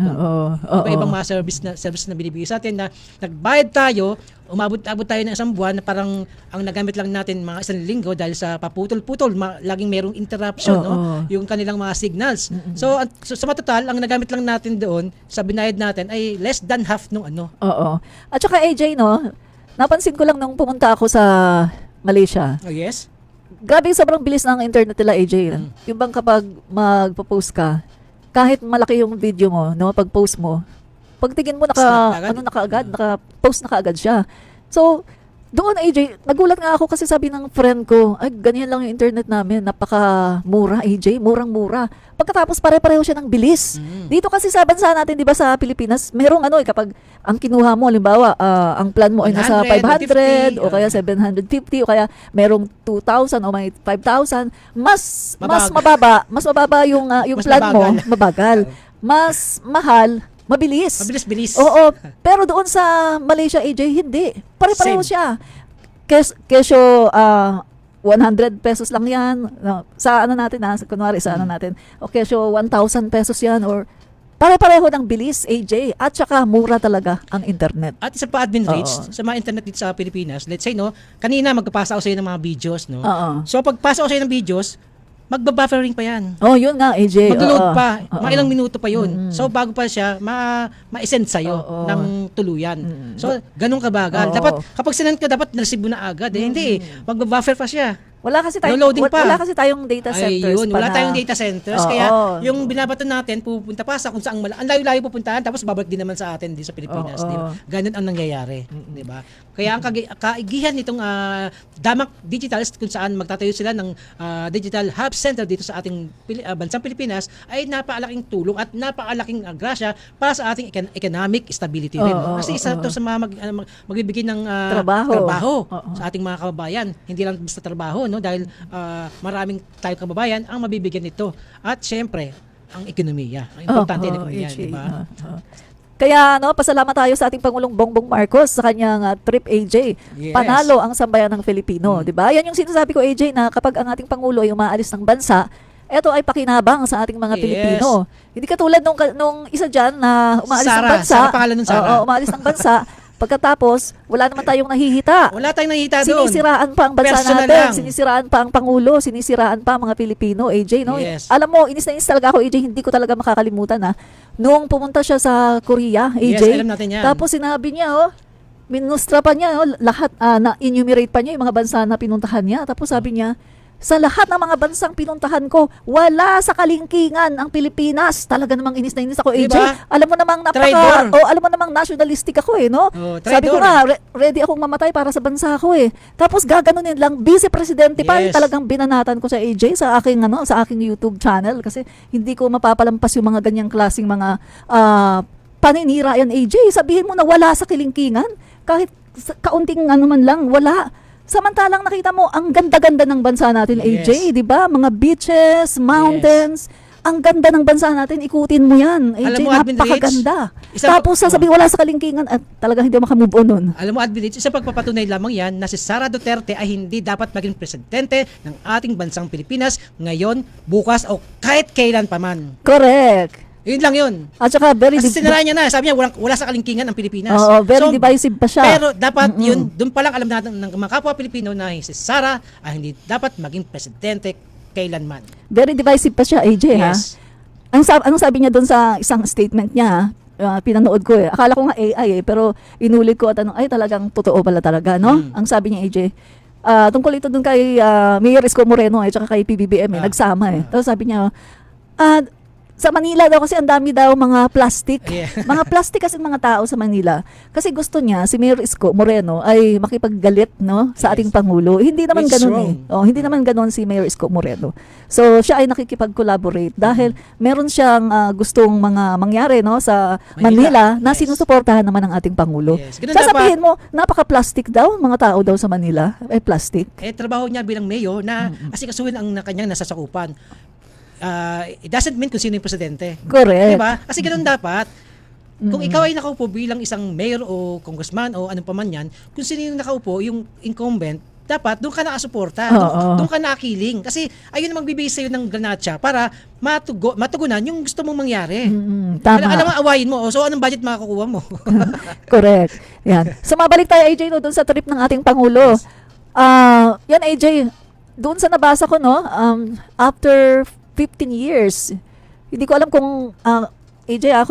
Speaker 5: iba-ibang mga service na binibigay sa atin na nagbayad tayo, umabot-abot tayo ng isang buwan na parang ang nagamit lang natin mga isang linggo dahil sa paputol-putol, laging merong interruption, no, yung kanilang mga signals. So sa matotal, ang nagamit lang natin doon sa binayad natin ay less than half nung ano.
Speaker 7: Oo. At saka AJ, no, napansin ko lang nung pumunta ako sa Malaysia.
Speaker 5: Oh, yes?
Speaker 7: Grabe, sobrang bilis ng internet nila, AJ. Yung bang kapag magpo-post ka, kahit malaki yung video mo, no, pag-post mo, pagtingin mo naka-post na kaagad siya. So, doon, AJ, nagulat nga ako kasi sabi ng friend ko, ay, ganyan lang yung internet namin, napaka-mura, AJ, murang-mura. Pagkatapos pare-pareho siya ng bilis. Dito kasi sa bansa natin, di ba, sa Pilipinas, merong kapag ang kinuha mo, halimbawa, ang plan mo ay nasa 500 o kaya 750 o kaya merong 2,000 o may 5,000, mas mababa yung
Speaker 5: Mas
Speaker 7: plan mo,
Speaker 5: mabagal.
Speaker 7: mabagal. Mas mahal, mabilis.
Speaker 5: Mabilis-bilis.
Speaker 7: Oo. Pero doon sa Malaysia, AJ, hindi. Pare-pareho
Speaker 5: Same.
Speaker 7: siya. Kesyo, 100 pesos lang yan. No, sa ano natin, kunwari sa ano natin. O kesyo, 1,000 pesos yan. Or pare-pareho ng bilis, AJ. At saka mura talaga ang internet.
Speaker 5: At isa pa, Admin Rich,
Speaker 7: Oo.
Speaker 5: sa mga internet dito sa Pilipinas, let's say, no, kanina magpapasa ako sa iyo ng mga videos, no.
Speaker 7: Oo.
Speaker 5: So pagpasa ko sa iyo ng videos, magbabuffering pa yan.
Speaker 7: Oh, yun nga, AJ.
Speaker 5: Mag-load
Speaker 7: Oo.
Speaker 5: pa.
Speaker 7: Oo.
Speaker 5: Mga ilang minuto pa yun. So, bago pa siya, ma-send sa'yo
Speaker 7: Oo.
Speaker 5: ng tuluyan. So, ganun kabagal.
Speaker 7: Oo.
Speaker 5: Dapat, kapag sinend ka, dapat na-receive mo na agad. Hindi Magbabuffer pa siya.
Speaker 7: Wala kasi tayong
Speaker 5: Downloading pa.
Speaker 7: wala kasi tayong data centers.
Speaker 5: Ayun, wala
Speaker 7: pa na-
Speaker 5: tayong data centers.
Speaker 7: Oo.
Speaker 5: Kaya, yung binabato natin, pupunta pa sa kung saan ang layo-layo pupuntahan, tapos babalik din naman sa atin dito sa Pilipinas.
Speaker 7: Oo.
Speaker 5: Di ba? Ganun ang nangyayari. Di ba? Kaya ang kaigihan nitong DAMAC Digitals, kung saan magtatayo sila ng digital hub center dito sa ating bansang Pilipinas, ay napakalaking tulong at napakalaking grasya para sa ating economic stability rin.
Speaker 7: Oo,
Speaker 5: Kasi isa to sa mga magbibigay ng
Speaker 7: Trabaho.
Speaker 5: sa ating mga kababayan. Hindi lang basta trabaho, no, dahil maraming tayong kababayan ang mabibigyan nito. At syempre, ang ekonomiya. Ang importante ng ekonomiya,
Speaker 7: AJ.
Speaker 5: di ba?
Speaker 7: Kaya pasalamat tayo sa ating Pangulong Bongbong Marcos sa kanyang trip AJ.
Speaker 5: Yes.
Speaker 7: Panalo ang sambayan ng Filipino, 'di ba? Yan yung sinasabi ko AJ na kapag ang ating Pangulo ay umaalis ng bansa, ito ay pakinabang sa ating mga
Speaker 5: Yes.
Speaker 7: Pilipino. Hindi katulad nung isa diyan na umaalis ng
Speaker 5: Sara.
Speaker 7: bansa.
Speaker 5: Sara pangalan nun, Sara.
Speaker 7: Oo, umaalis ng bansa. Pagkatapos, wala naman tayong nahihita.
Speaker 5: Wala tayong nakita doon.
Speaker 7: Sinisiraan pa ang bansa
Speaker 5: Personal
Speaker 7: natin.
Speaker 5: lang.
Speaker 7: Sinisiraan pa ang Pangulo. Sinisiraan pa ang mga Pilipino, AJ. No?
Speaker 5: Yes.
Speaker 7: Alam mo, inis na inis talaga ako, AJ. Hindi ko talaga makakalimutan. Nung pumunta siya sa Korea, AJ.
Speaker 5: Yes, alam natin yan.
Speaker 7: Tapos sinabi niya, minustra pa niya, lahat, na-enumerate pa niya yung mga bansa na pinuntahan niya. Tapos sabi niya, sa lahat ng mga bansang pinuntahan ko, wala sa kalingkingan ang Pilipinas. Talaga namang inis na inis ako, AJ.
Speaker 5: Diba?
Speaker 7: Alam mo namang
Speaker 5: Traidor.
Speaker 7: alam mo namang nationalistic ako no?
Speaker 5: Oh,
Speaker 7: Sabi ko
Speaker 5: traidor.
Speaker 7: nga, ready akong mamatay para sa bansa ko Tapos gaganunin lang, vice-presidente pa,
Speaker 5: Yes.
Speaker 7: yung talagang binanatan ko sa AJ sa aking YouTube channel kasi hindi ko mapapalampas yung mga ganyang klaseng mga paninira yan, AJ. Sabihin mo na wala sa kilingkingan, kahit kaunting man lang, wala. Samantalang nakita mo, ang ganda-ganda ng bansa natin,
Speaker 5: Yes.
Speaker 7: AJ, di ba? Mga beaches, mountains, ang ganda ng bansa natin, ikutin mo yan. AJ,
Speaker 5: Alam mo, Admin
Speaker 7: napakaganda.
Speaker 5: Rich,
Speaker 7: Tapos sasabihin, wala sa kalingkingan at talagang hindi makamove on nun.
Speaker 5: Alam mo, Admin Rich, isang pagpapatunay lamang yan na si Sara Duterte ay hindi dapat maging presidente ng ating bansang Pilipinas ngayon, bukas o kahit kailan pa man.
Speaker 7: Correct.
Speaker 5: Yun lang yun.
Speaker 7: At saka very
Speaker 5: Kasi sinara niya na, sabi niya wala sa kalingkingan ang Pilipinas.
Speaker 7: Oo, very divisive pa siya.
Speaker 5: Pero dapat yun, doon pa lang alam natin ng mga kapwa Pilipino na si Sara ay hindi dapat maging presidente kailanman.
Speaker 7: Very divisive pa siya, AJ,
Speaker 5: Yes.
Speaker 7: Anong sabi niya doon sa isang statement niya, pinanood ko Akala ko nga AI pero inulit ko at ay talagang totoo pala talaga, no? Ang sabi niya, AJ, tungkol ito doon kay Mayor Isko Moreno at saka kay PBBM, nagsama Tapos sabi niya, sa Manila daw kasi ang dami daw mga plastic.
Speaker 5: Yeah.
Speaker 7: Mga plastic kasi mga tao sa Manila. Kasi gusto niya si Mayor Isko Moreno ay makipaggalit sa ating Pangulo. Hindi naman
Speaker 5: Which is
Speaker 7: ganoon hindi naman ganoon si Mayor Isko Moreno. So siya ay nakikipag-collaborate dahil meron siyang gustong mga mangyari sa Manila na sinusuportahan naman ng ating Pangulo.
Speaker 5: Yes. Ganun
Speaker 7: Sasabihin mo, napaka-plastic daw mga tao daw sa Manila. Plastic.
Speaker 5: Trabaho niya bilang mayor na asikasuhin ang kanyang nasasakupan. It doesn't mean kung sino yung presidente.
Speaker 7: Correct.
Speaker 5: Diba? Kasi ganoon dapat. Kung ikaw ay nakaupo bilang isang mayor o congressman o anong paman yan, kung sino yung nakaupo, yung incumbent, dapat doon ka nakasuporta, doon ka nakiling. Kasi ayun ang magbibigay sa'yo ng granatsa para matugunan yung gusto mong mangyari.
Speaker 7: Tama.
Speaker 5: Alam mo, awayin mo. So, anong budget makakuha mo?
Speaker 7: Correct. Yan. So, mabalik tayo, AJ, doon sa trip ng ating Pangulo. Yan, AJ, doon sa nabasa ko, after 15 years, hindi ko alam kung, AJ,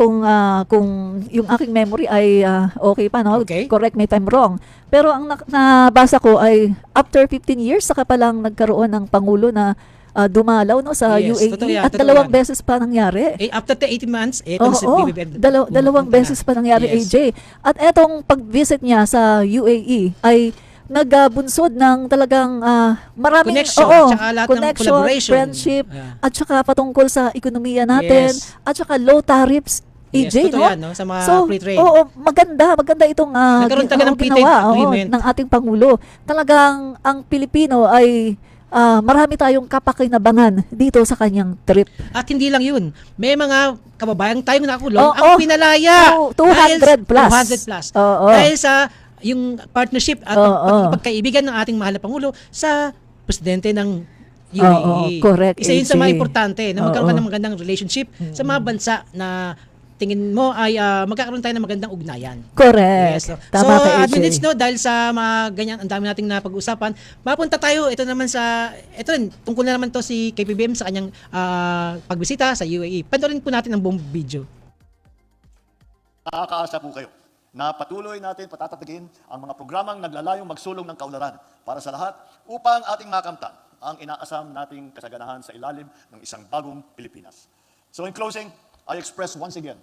Speaker 7: kung yung aking memory ay okay pa,
Speaker 5: Okay.
Speaker 7: Correct me if I'm wrong. Pero ang nabasa ko ay after 15 years, saka palang nagkaroon ng Pangulo na dumalaw sa
Speaker 5: Yes,
Speaker 7: UAE
Speaker 5: totoo yan,
Speaker 7: at
Speaker 5: totoo
Speaker 7: dalawang
Speaker 5: yan.
Speaker 7: beses pa nangyari.
Speaker 5: After the 18 months, itong si BBM.
Speaker 7: Dalawang
Speaker 5: pumunta na.
Speaker 7: beses pa nangyari,
Speaker 5: Yes.
Speaker 7: AJ. At etong pag-visit niya sa UAE ay nagbunsod ng talagang maraming
Speaker 5: Connection, tsaka lahat ng
Speaker 7: connection,
Speaker 5: collaboration.
Speaker 7: friendship,
Speaker 5: Yeah.
Speaker 7: at saka patungkol sa ekonomiya natin,
Speaker 5: Yes.
Speaker 7: at saka low tariffs,
Speaker 5: Yes,
Speaker 7: AJ,
Speaker 5: totoo yan, sa mga free trade.
Speaker 7: Oo, maganda itong
Speaker 5: Nagkaroon talaga ng free trade
Speaker 7: ginawa
Speaker 5: agreement.
Speaker 7: ng ating Pangulo. Talagang ang Pilipino ay marami tayong kapakinabangan dito sa kanyang trip.
Speaker 5: At hindi lang yun. May mga kababayan tayong nakakulong
Speaker 7: Oo.
Speaker 5: ang pinalaya.
Speaker 7: 200 plus.
Speaker 5: 200 plus.
Speaker 7: Oo.
Speaker 5: Dahil sa yung partnership at pagkaibigan ng ating mahal na Pangulo sa presidente ng UAE.
Speaker 7: Oo, correct,
Speaker 5: Isa yun sa
Speaker 7: AJ.
Speaker 5: mga importante na magkaroon ka
Speaker 7: Oo.
Speaker 5: ng magandang relationship sa mga bansa na tingin mo ay magkakaroon tayo ng magandang ugnayan.
Speaker 7: Correct.
Speaker 5: Yes.
Speaker 7: Tama ka, AJ.
Speaker 5: Admin Rich, dahil sa mga ganyan, ang dami nating napag-usapan, mapunta tayo, ito rin, tungkol na naman to si KPBM sa kanyang pagbisita sa UAE. Panoorin po natin ang buong video.
Speaker 10: Nakakaasa po kayo na patuloy natin patatatagin ang mga programang naglalayong magsulong ng kaunlaran para sa lahat upang ating makamtan ang inaasam nating kasaganahan sa ilalim ng isang bagong Pilipinas. So in closing, I express once again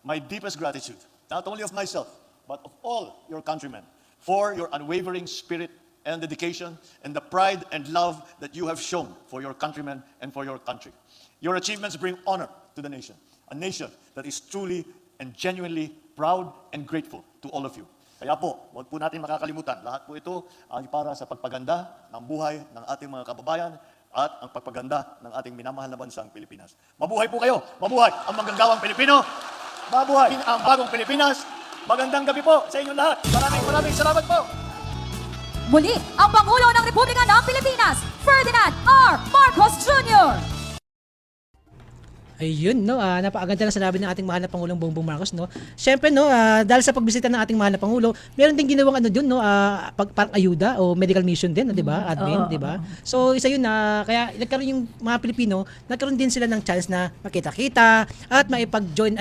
Speaker 10: my deepest gratitude, not only of myself, but of all your countrymen, for your unwavering spirit and dedication and the pride and love that you have shown for your countrymen and for your country. Your achievements bring honor to the nation, a nation that is truly and genuinely proud and grateful to all of you. Kaya po, huwag po natin makakalimutan. Lahat po ito ay para sa pagpaganda ng buhay ng ating mga kababayan at ang pagpaganda ng ating minamahal na bansang Pilipinas. Mabuhay po kayo! Mabuhay ang manggagawang Pilipino! Mabuhay ang bagong Pilipinas. Magandang gabi po sa inyong lahat. Maraming salamat po.
Speaker 11: Muli, ang Pangulo ng Republika ng Pilipinas, Ferdinand R. Marcos Jr.
Speaker 5: Ayun, no, napakaganda na sinabi ng ating mahal na Pangulong Bongbong Marcos, no. Siyempre, no, dahil sa pagbisita ng ating mahal na Pangulo, meron din ginawang ano dun, no, parang ayuda o medical mission din, no, 'di ba? Admin, 'di ba? So, isa 'yun na kaya nagkaroon yung mga Pilipino, nagkaroon din sila ng chance na makita-kita at maipag-join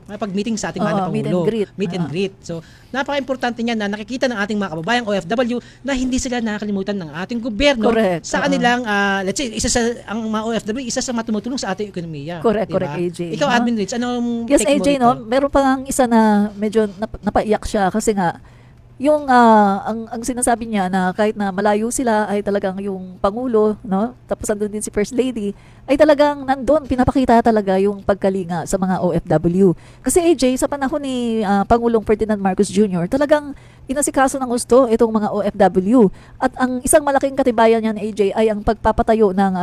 Speaker 5: maipag-meeting sa ating mahal na Pangulo. Meet and greet. So, napaka-importante niyan na nakikita ng ating mga kababayang OFW na hindi sila nakakalimutan ng ating gobyerno sa kanilang let's say ang mga OFW isa sa tumutulong sa ating ekonomiya.
Speaker 7: Correct,
Speaker 5: diba?
Speaker 7: AJ.
Speaker 5: Ikaw, Admin Rich, anong
Speaker 7: Yes,
Speaker 5: take mo
Speaker 7: AJ,
Speaker 5: rito?
Speaker 7: no? Meron pa nga isa na medyo napaiyak siya kasi nga, yung ang sinasabi niya na kahit na malayo sila ay talagang yung Pangulo, no? Tapos andun din si First Lady, ay talagang nandun, pinapakita talaga yung pagkalinga sa mga OFW. Kasi AJ, sa panahon ni Pangulong Ferdinand Marcos Jr., talagang inasikaso ng gusto itong mga OFW. At ang isang malaking katibayan niyan, AJ, ay ang pagpapatayo ng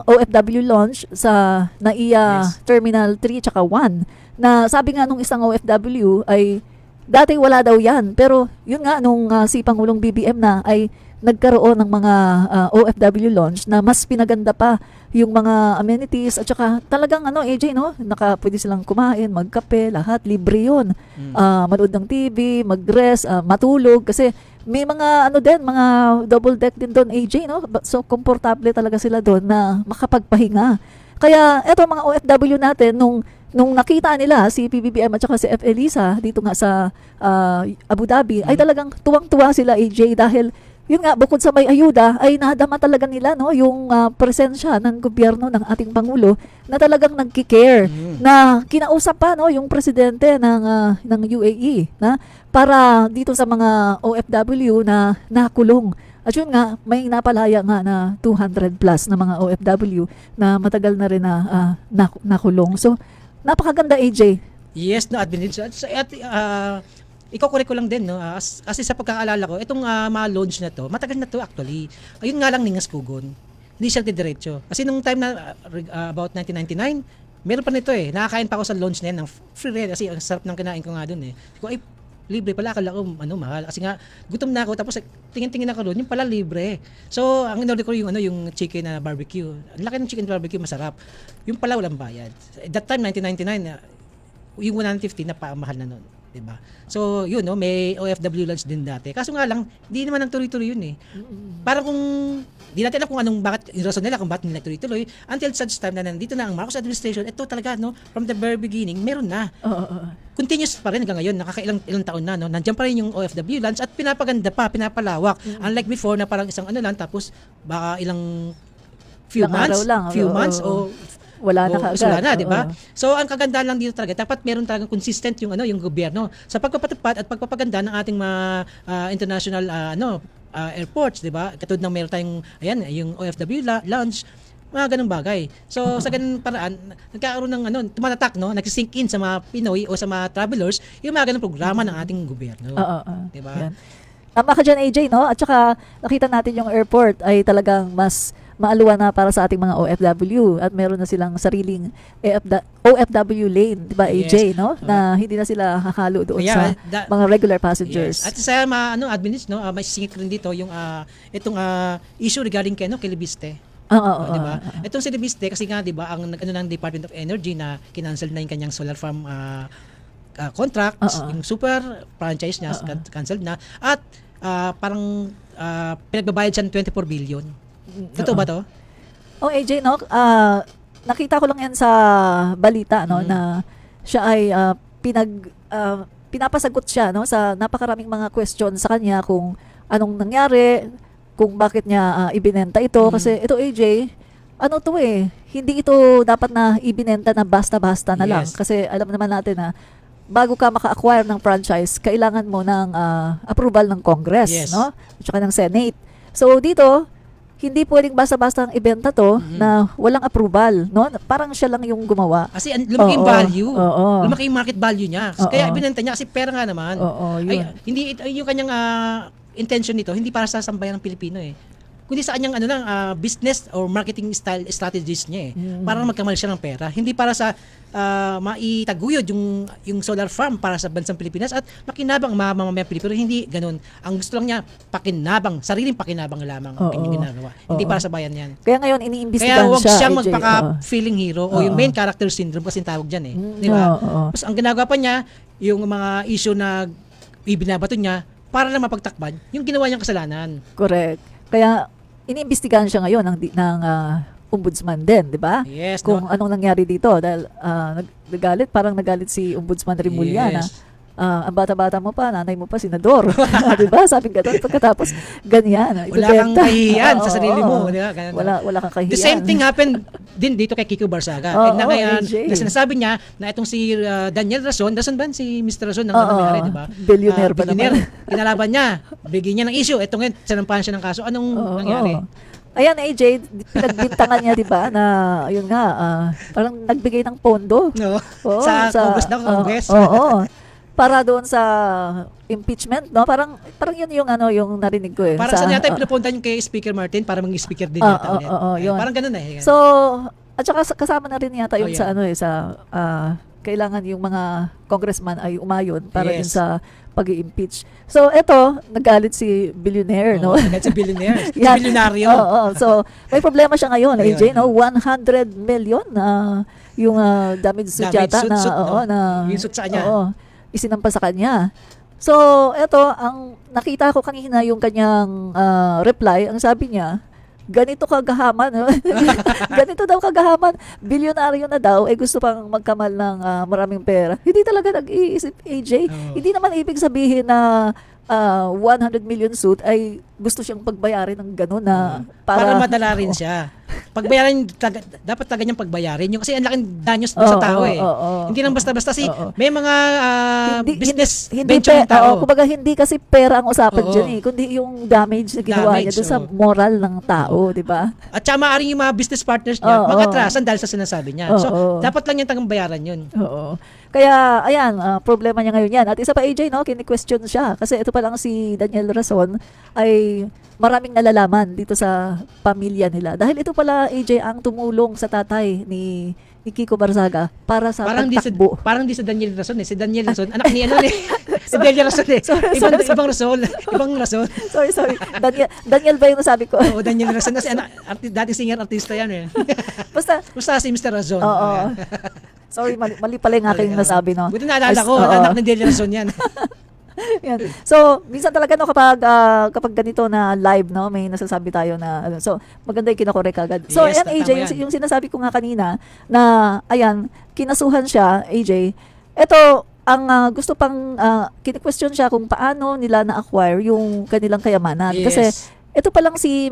Speaker 7: OFW launch sa NAIA Terminal 3 tsaka 1 na sabi nga nung isang OFW ay dati wala daw yan pero yun nga nung si Pangulong BBM na ay nagkaroon ng mga OFW launch na mas pinaganda pa yung mga amenities at saka talagang AJ, no, pwede silang kumain, magkape, lahat libre yun. Manood ng TV, mag-rest, matulog kasi may mga mga double deck din doon, AJ, no? So komportable talaga sila doon na makapagpahinga. Kaya eto mga OFW natin nung nakita nila si PBBM at saka si F. Elisa dito nga sa Abu Dhabi ay talagang tuwang-tuwa sila, AJ, dahil yun nga, bukod sa may ayuda, ay nadama talaga nila, no, yung presensya ng gobyerno ng ating Pangulo na talagang nagki-care, na kinausap pa, no, yung presidente ng UAE na para dito sa mga OFW na nakulong. At yun nga, may napalaya nga na 200 plus na mga OFW na matagal na rin na nakulong. So, napakaganda, AJ.
Speaker 5: Yes, no, Admin. Iko-correct ko lang din, no, kasi sa pagkakaalala ko, itong mga launch na to, matagal na to actually. Ayun nga lang ningas kugon. Hindi siya diretso. Kasi nung time na about 1999, meron pa nito eh. Nakakain pa ako sa launch na yan ng free red kasi ang sarap ng kinain ko nga doon eh. Ko ay libre pala, akala ko mahal kasi nga gutom na ako tapos tingin-tingin ako doon, yung pala libre. So, ang inorder ko yung chicken na barbecue. Ang laki ng chicken barbecue, masarap. Yung pala walang bayad. At that time 1999, yung 150 na pa mahal na noon. Diba? So, yun, no, may OFW lunch din dati. Kaso nga lang, hindi naman ang tuloy-tuloy yun eh. Parang kung, di natin alam kung bakit, yung rason nila kung bakit nila tuloy-tuloy, until such time na nandito na ang Marcos administration, ito talaga, no, from the very beginning, meron na. Continuous pa rin hanggang ngayon, nakakailang taon na, no, nandiyan pa rin yung OFW lunch at pinapaganda pa, pinapalawak. Unlike before na parang isang lang, tapos baka ilang few months o
Speaker 7: wala na kaagad.
Speaker 5: Wala na, di ba? So, ang kagandahan lang dito talaga, dapat meron talagang consistent yung gobyerno sa pagpapatupad at pagpapaganda ng ating mga international airports, di ba? Katulad ng meron tayong yung OFW lounge, mga ganung bagay. So, sa ganung paraan, nagkakaroon ng tumatatak, no? Nagsisink in sa mga Pinoy o sa mga travelers yung mga ganung programa ng ating gobyerno. Di ba?
Speaker 7: Tama ka dyan, AJ, no? At saka, nakita natin yung airport ay talagang mas maaluwa na para sa ating mga OFW at meron na silang sariling OFW lane, di ba, AJ, no? Na hindi na sila hakalo doon sa mga regular passengers.
Speaker 5: Yes. At sa admin, no, may singit rin dito yung itong issue regarding kay Libiste. Di ba? Itong si Libiste kasi nga, di ba, ang ng Department of Energy na kinancel na yung kanyang solar farm contracts, yung super franchise niya canceled na at parang pinagbabayad siya ng 24 billion. Totoo ba to?
Speaker 7: AJ, no? Nakita ko lang yan sa balita, no, na siya ay pinapasagot siya, no, sa napakaraming mga question sa kanya kung anong nangyari, kung bakit niya ibinenta ito. Kasi ito, AJ, hindi ito dapat na ibinenta na basta-basta na lang. Kasi alam naman natin na bago ka maka-acquire ng franchise, kailangan mo ng approval ng Congress, no? At saka ng Senate. So dito, hindi pwedeng basta-basta ang ibenta to na walang approval, no? Parang siya lang yung gumawa.
Speaker 5: Kasi lumaki yung value. Lumaki yung market value niya. Kaya ibinenta niya kasi pera nga naman. Hindi yung kanyang intention nito, hindi para sa sambayan ng Pilipino eh. kundi sa kanyang business or marketing style strategies niya para magkamal siya ng pera. Hindi para sa maitaguyod yung solar farm para sa bansang Pilipinas at makinabang mga mamamayang Pilipino. Hindi ganun. Ang gusto lang niya, pakinabang, sariling pakinabang lamang ang ginagawa. Hindi para sa bayan yan.
Speaker 7: Kaya ngayon, iniimbestigahan siya.
Speaker 5: Kaya huwag siyang
Speaker 7: AJ.
Speaker 5: magpaka-feeling hero o yung main character syndrome kasi tawag dyan Di ba? Tapos ang ginagawa pa niya, yung mga issue na ibinabato niya para lang mapagtakban yung ginawa niyang kasalanan.
Speaker 7: Correct. Kaya iniimbestigahan siya ngayon ng ombudsman din, di ba?
Speaker 5: Yes.
Speaker 7: Kung anong nangyari dito dahil parang nagalit si Ombudsman Rimulya na ang bata-bata mo pa, nanay mo pa, senador. Di ba? Sabi ka doon, pagkatapos ganyan.
Speaker 5: Wala kang kahihiyan sa sarili mo. Di ba?
Speaker 7: Wala kang kahihiyan.
Speaker 5: The same thing happened din dito kay Kiko Barsaga. Na ngayon, na sinasabi niya na itong si Daniel Rason ba? Si Mr. Rason, nangyari, di ba?
Speaker 7: Billionaire pa naman.
Speaker 5: Kinalaban niya. Bigyan niya ng issue. Ito ngayon, sinampahan siya ng kaso. Anong nangyari?
Speaker 7: Ayan, AJ, pinagbintangan niya, di ba, na, ayun nga, parang nagbigay ng pondo.
Speaker 5: No? Sa Congress.
Speaker 7: Oo. Para doon sa impeachment, no? Parang yun yung narinig ko
Speaker 5: Parang saan yata pinupuntan yung kay Speaker Martin para maging speaker din yata.
Speaker 7: Yun.
Speaker 5: Parang ganun
Speaker 7: So, at saka kasama na rin yata yung sa kailangan yung mga congressman ay umayon para din sa pag-i-impeach. So, eto, nagalit si billionaire, no?
Speaker 5: Nagalit si billionaire. Si bilyonaryo.
Speaker 7: So, may problema siya ngayon, AJ, no? 100 million na yung damage suit yata na
Speaker 5: yung suit sa kanya.
Speaker 7: Isinampa sa kanya. So, eto, ang nakita ko kanina yung kanyang reply, ang sabi niya, ganito kagahaman. Ganito daw kagahaman. Bilyonaryo na daw, gusto pang magkamal ng maraming pera. Hindi talaga nag-iisip, AJ. Hindi naman ibig sabihin na 100 million suit ay gusto siyang pagbayarin ng gano'n na
Speaker 5: para madala rin siya. Pagbayarin, dapat talaga niyang pagbayarin. Kasi ang laking danyos sa tao Hindi lang basta-basta. Kasi may mga business venture ng tao.
Speaker 7: Kumbaga hindi kasi pera ang usapan dyan kundi yung damage na ginawa niya doon sa moral ng tao, di ba?
Speaker 5: At saka maaaring yung mga business partners niya mag-atrasan dahil sa sinasabi niya. So, dapat lang niyang tagang bayaran yun.
Speaker 7: Kaya, ayan, problema niya ngayon yan. At isa pa, AJ, no, kini-question siya. Kasi ito pa lang si Daniel Rason ay maraming nalalaman dito sa pamilya nila. Dahil ito pala, AJ, ang tumulong sa tatay ni Kiko Barsaga para sa pagtakbo.
Speaker 5: Parang di sa Daniel Rason Si Daniel Rason, anak ni si Daniel Rason Ibang Rason.
Speaker 7: Sorry. Daniel ba yung nasabi ko?
Speaker 5: Oo, Daniel Rason. Kasi dati singer-artista yan Basta si Mr. Rason.
Speaker 7: Oo. Sorry, mali pala yung aking nasabi, no?
Speaker 5: Buti naalala ko, anak ni Daniel Rason yan.
Speaker 7: Yan. So, minsan talaga no kapag ganito na live, no, may nasasabi tayo na so maganda yung kinokorek agad. So,
Speaker 5: yes,
Speaker 7: ayan, AJ, yung sinasabi ko nga kanina na ayan, kinasuhan siya, AJ. Ito ang gusto pang kini-question siya kung paano nila na-acquire yung kanilang kayamanan.
Speaker 5: Yes.
Speaker 7: Kasi ito pa lang si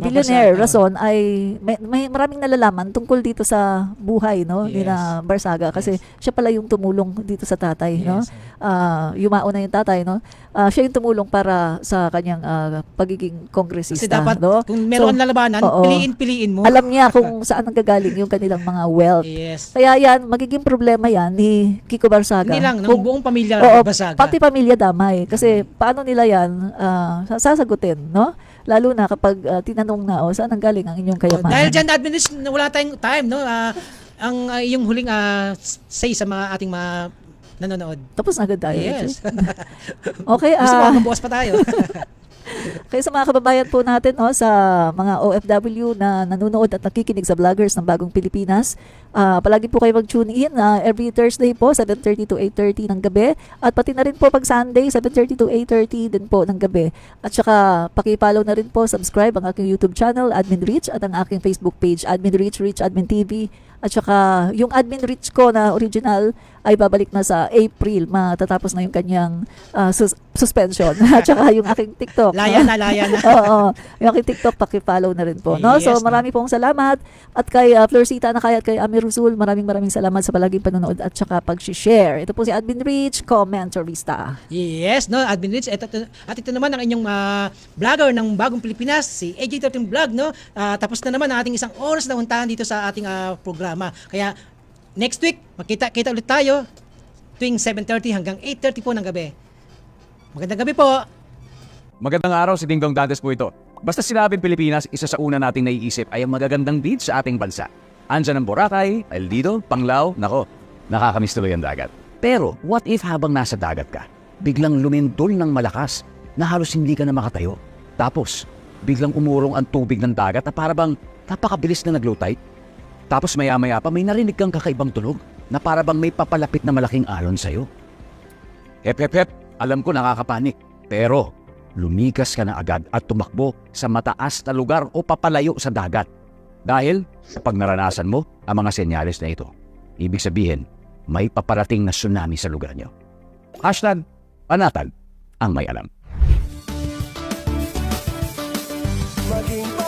Speaker 7: billionaire Rason ay may maraming nalalaman tungkol dito sa buhay ni na Barsaga kasi siya pala yung tumulong dito sa tatay yumao na yung tatay siya yung tumulong para sa kanyang pagiging kongresista.
Speaker 5: Kasi dapat kung meron lalabanan, piliin mo.
Speaker 7: Alam niya kung saan nanggagaling yung kanilang mga wealth.
Speaker 5: Yes.
Speaker 7: Kaya yan, magiging problema yan ni Kiko Barsaga.
Speaker 5: Hindi lang, ng buong pamilya Barsaga.
Speaker 7: Pati pamilya damay. Kasi paano nila yan sasagutin, no? Lalo na kapag tinanong na, saan ang galing ang inyong kayamanan?
Speaker 5: Dahil dyan, administration, wala tayong time, no? Ang yung huling say sa mga ating mga nanonood.
Speaker 7: Tapos na agad tayo.
Speaker 5: Yes.
Speaker 7: Okay.
Speaker 5: Gusto ko mabukas pa tayo.
Speaker 7: Kaya sa mga kababayan po natin sa mga OFW na nanonood at nakikinig sa vloggers ng Bagong Pilipinas, palagi po kayo mag-tune in every Thursday po 7:30 to 8:30 ng gabi at pati na rin po pag Sunday 7:30 to 8:30 din po ng gabi. At saka paki-follow na rin po, subscribe ang aking YouTube channel Admin Rich at ang aking Facebook page Admin Rich Admin TV. At saka yung Admin Rich ko na original ay babalik na sa April. Matatapos na yung kanyang suspension. At saka yung aking TikTok.
Speaker 5: Laya na.
Speaker 7: Oo. Yung aking TikTok, paki-follow na rin po. No?
Speaker 5: Yes,
Speaker 7: So marami pong salamat. At kay Florsita Nakay at kay Amir Ruzul, maraming salamat sa palaging panonood at saka pag-share. Ito po si Admin Rich, commentarista.
Speaker 5: Yes, no, Admin Rich. At ito naman ang inyong vlogger ng Bagong Pilipinas, si AJ13 Vlog, no? Tapos na naman ang ating isang oras na untahan dito sa ating programa. Kaya next week, kita ulit tayo tuwing 7:30 hanggang 8:30 po ng gabi. Magandang gabi po.
Speaker 4: Magandang araw, si Dingdong Dantes po ito. Basta sinabing Pilipinas, isa sa una nating naiisip ay ang magagandang beach sa ating bansa. Andyan ang Boracay, El Nido, Panglao, nako, nakakamiss tuloy ang dagat. Pero what if habang nasa dagat ka, biglang lumindol ng malakas na halos hindi ka na makatayo? Tapos, biglang umurong ang tubig ng dagat na parabang napakabilis na nag-low tide? Tapos maya-maya pa may narinig kang kakaibang tunog na parabang may papalapit na malaking alon sa'yo. Hep, alam ko nakakapanik. Pero, lumikas ka na agad at tumakbo sa mataas na lugar o papalayo sa dagat. Dahil, kapag naranasan mo ang mga senyales na ito, ibig sabihin, may paparating na tsunami sa lugar nyo. #Panatag ang may alam.
Speaker 3: Maging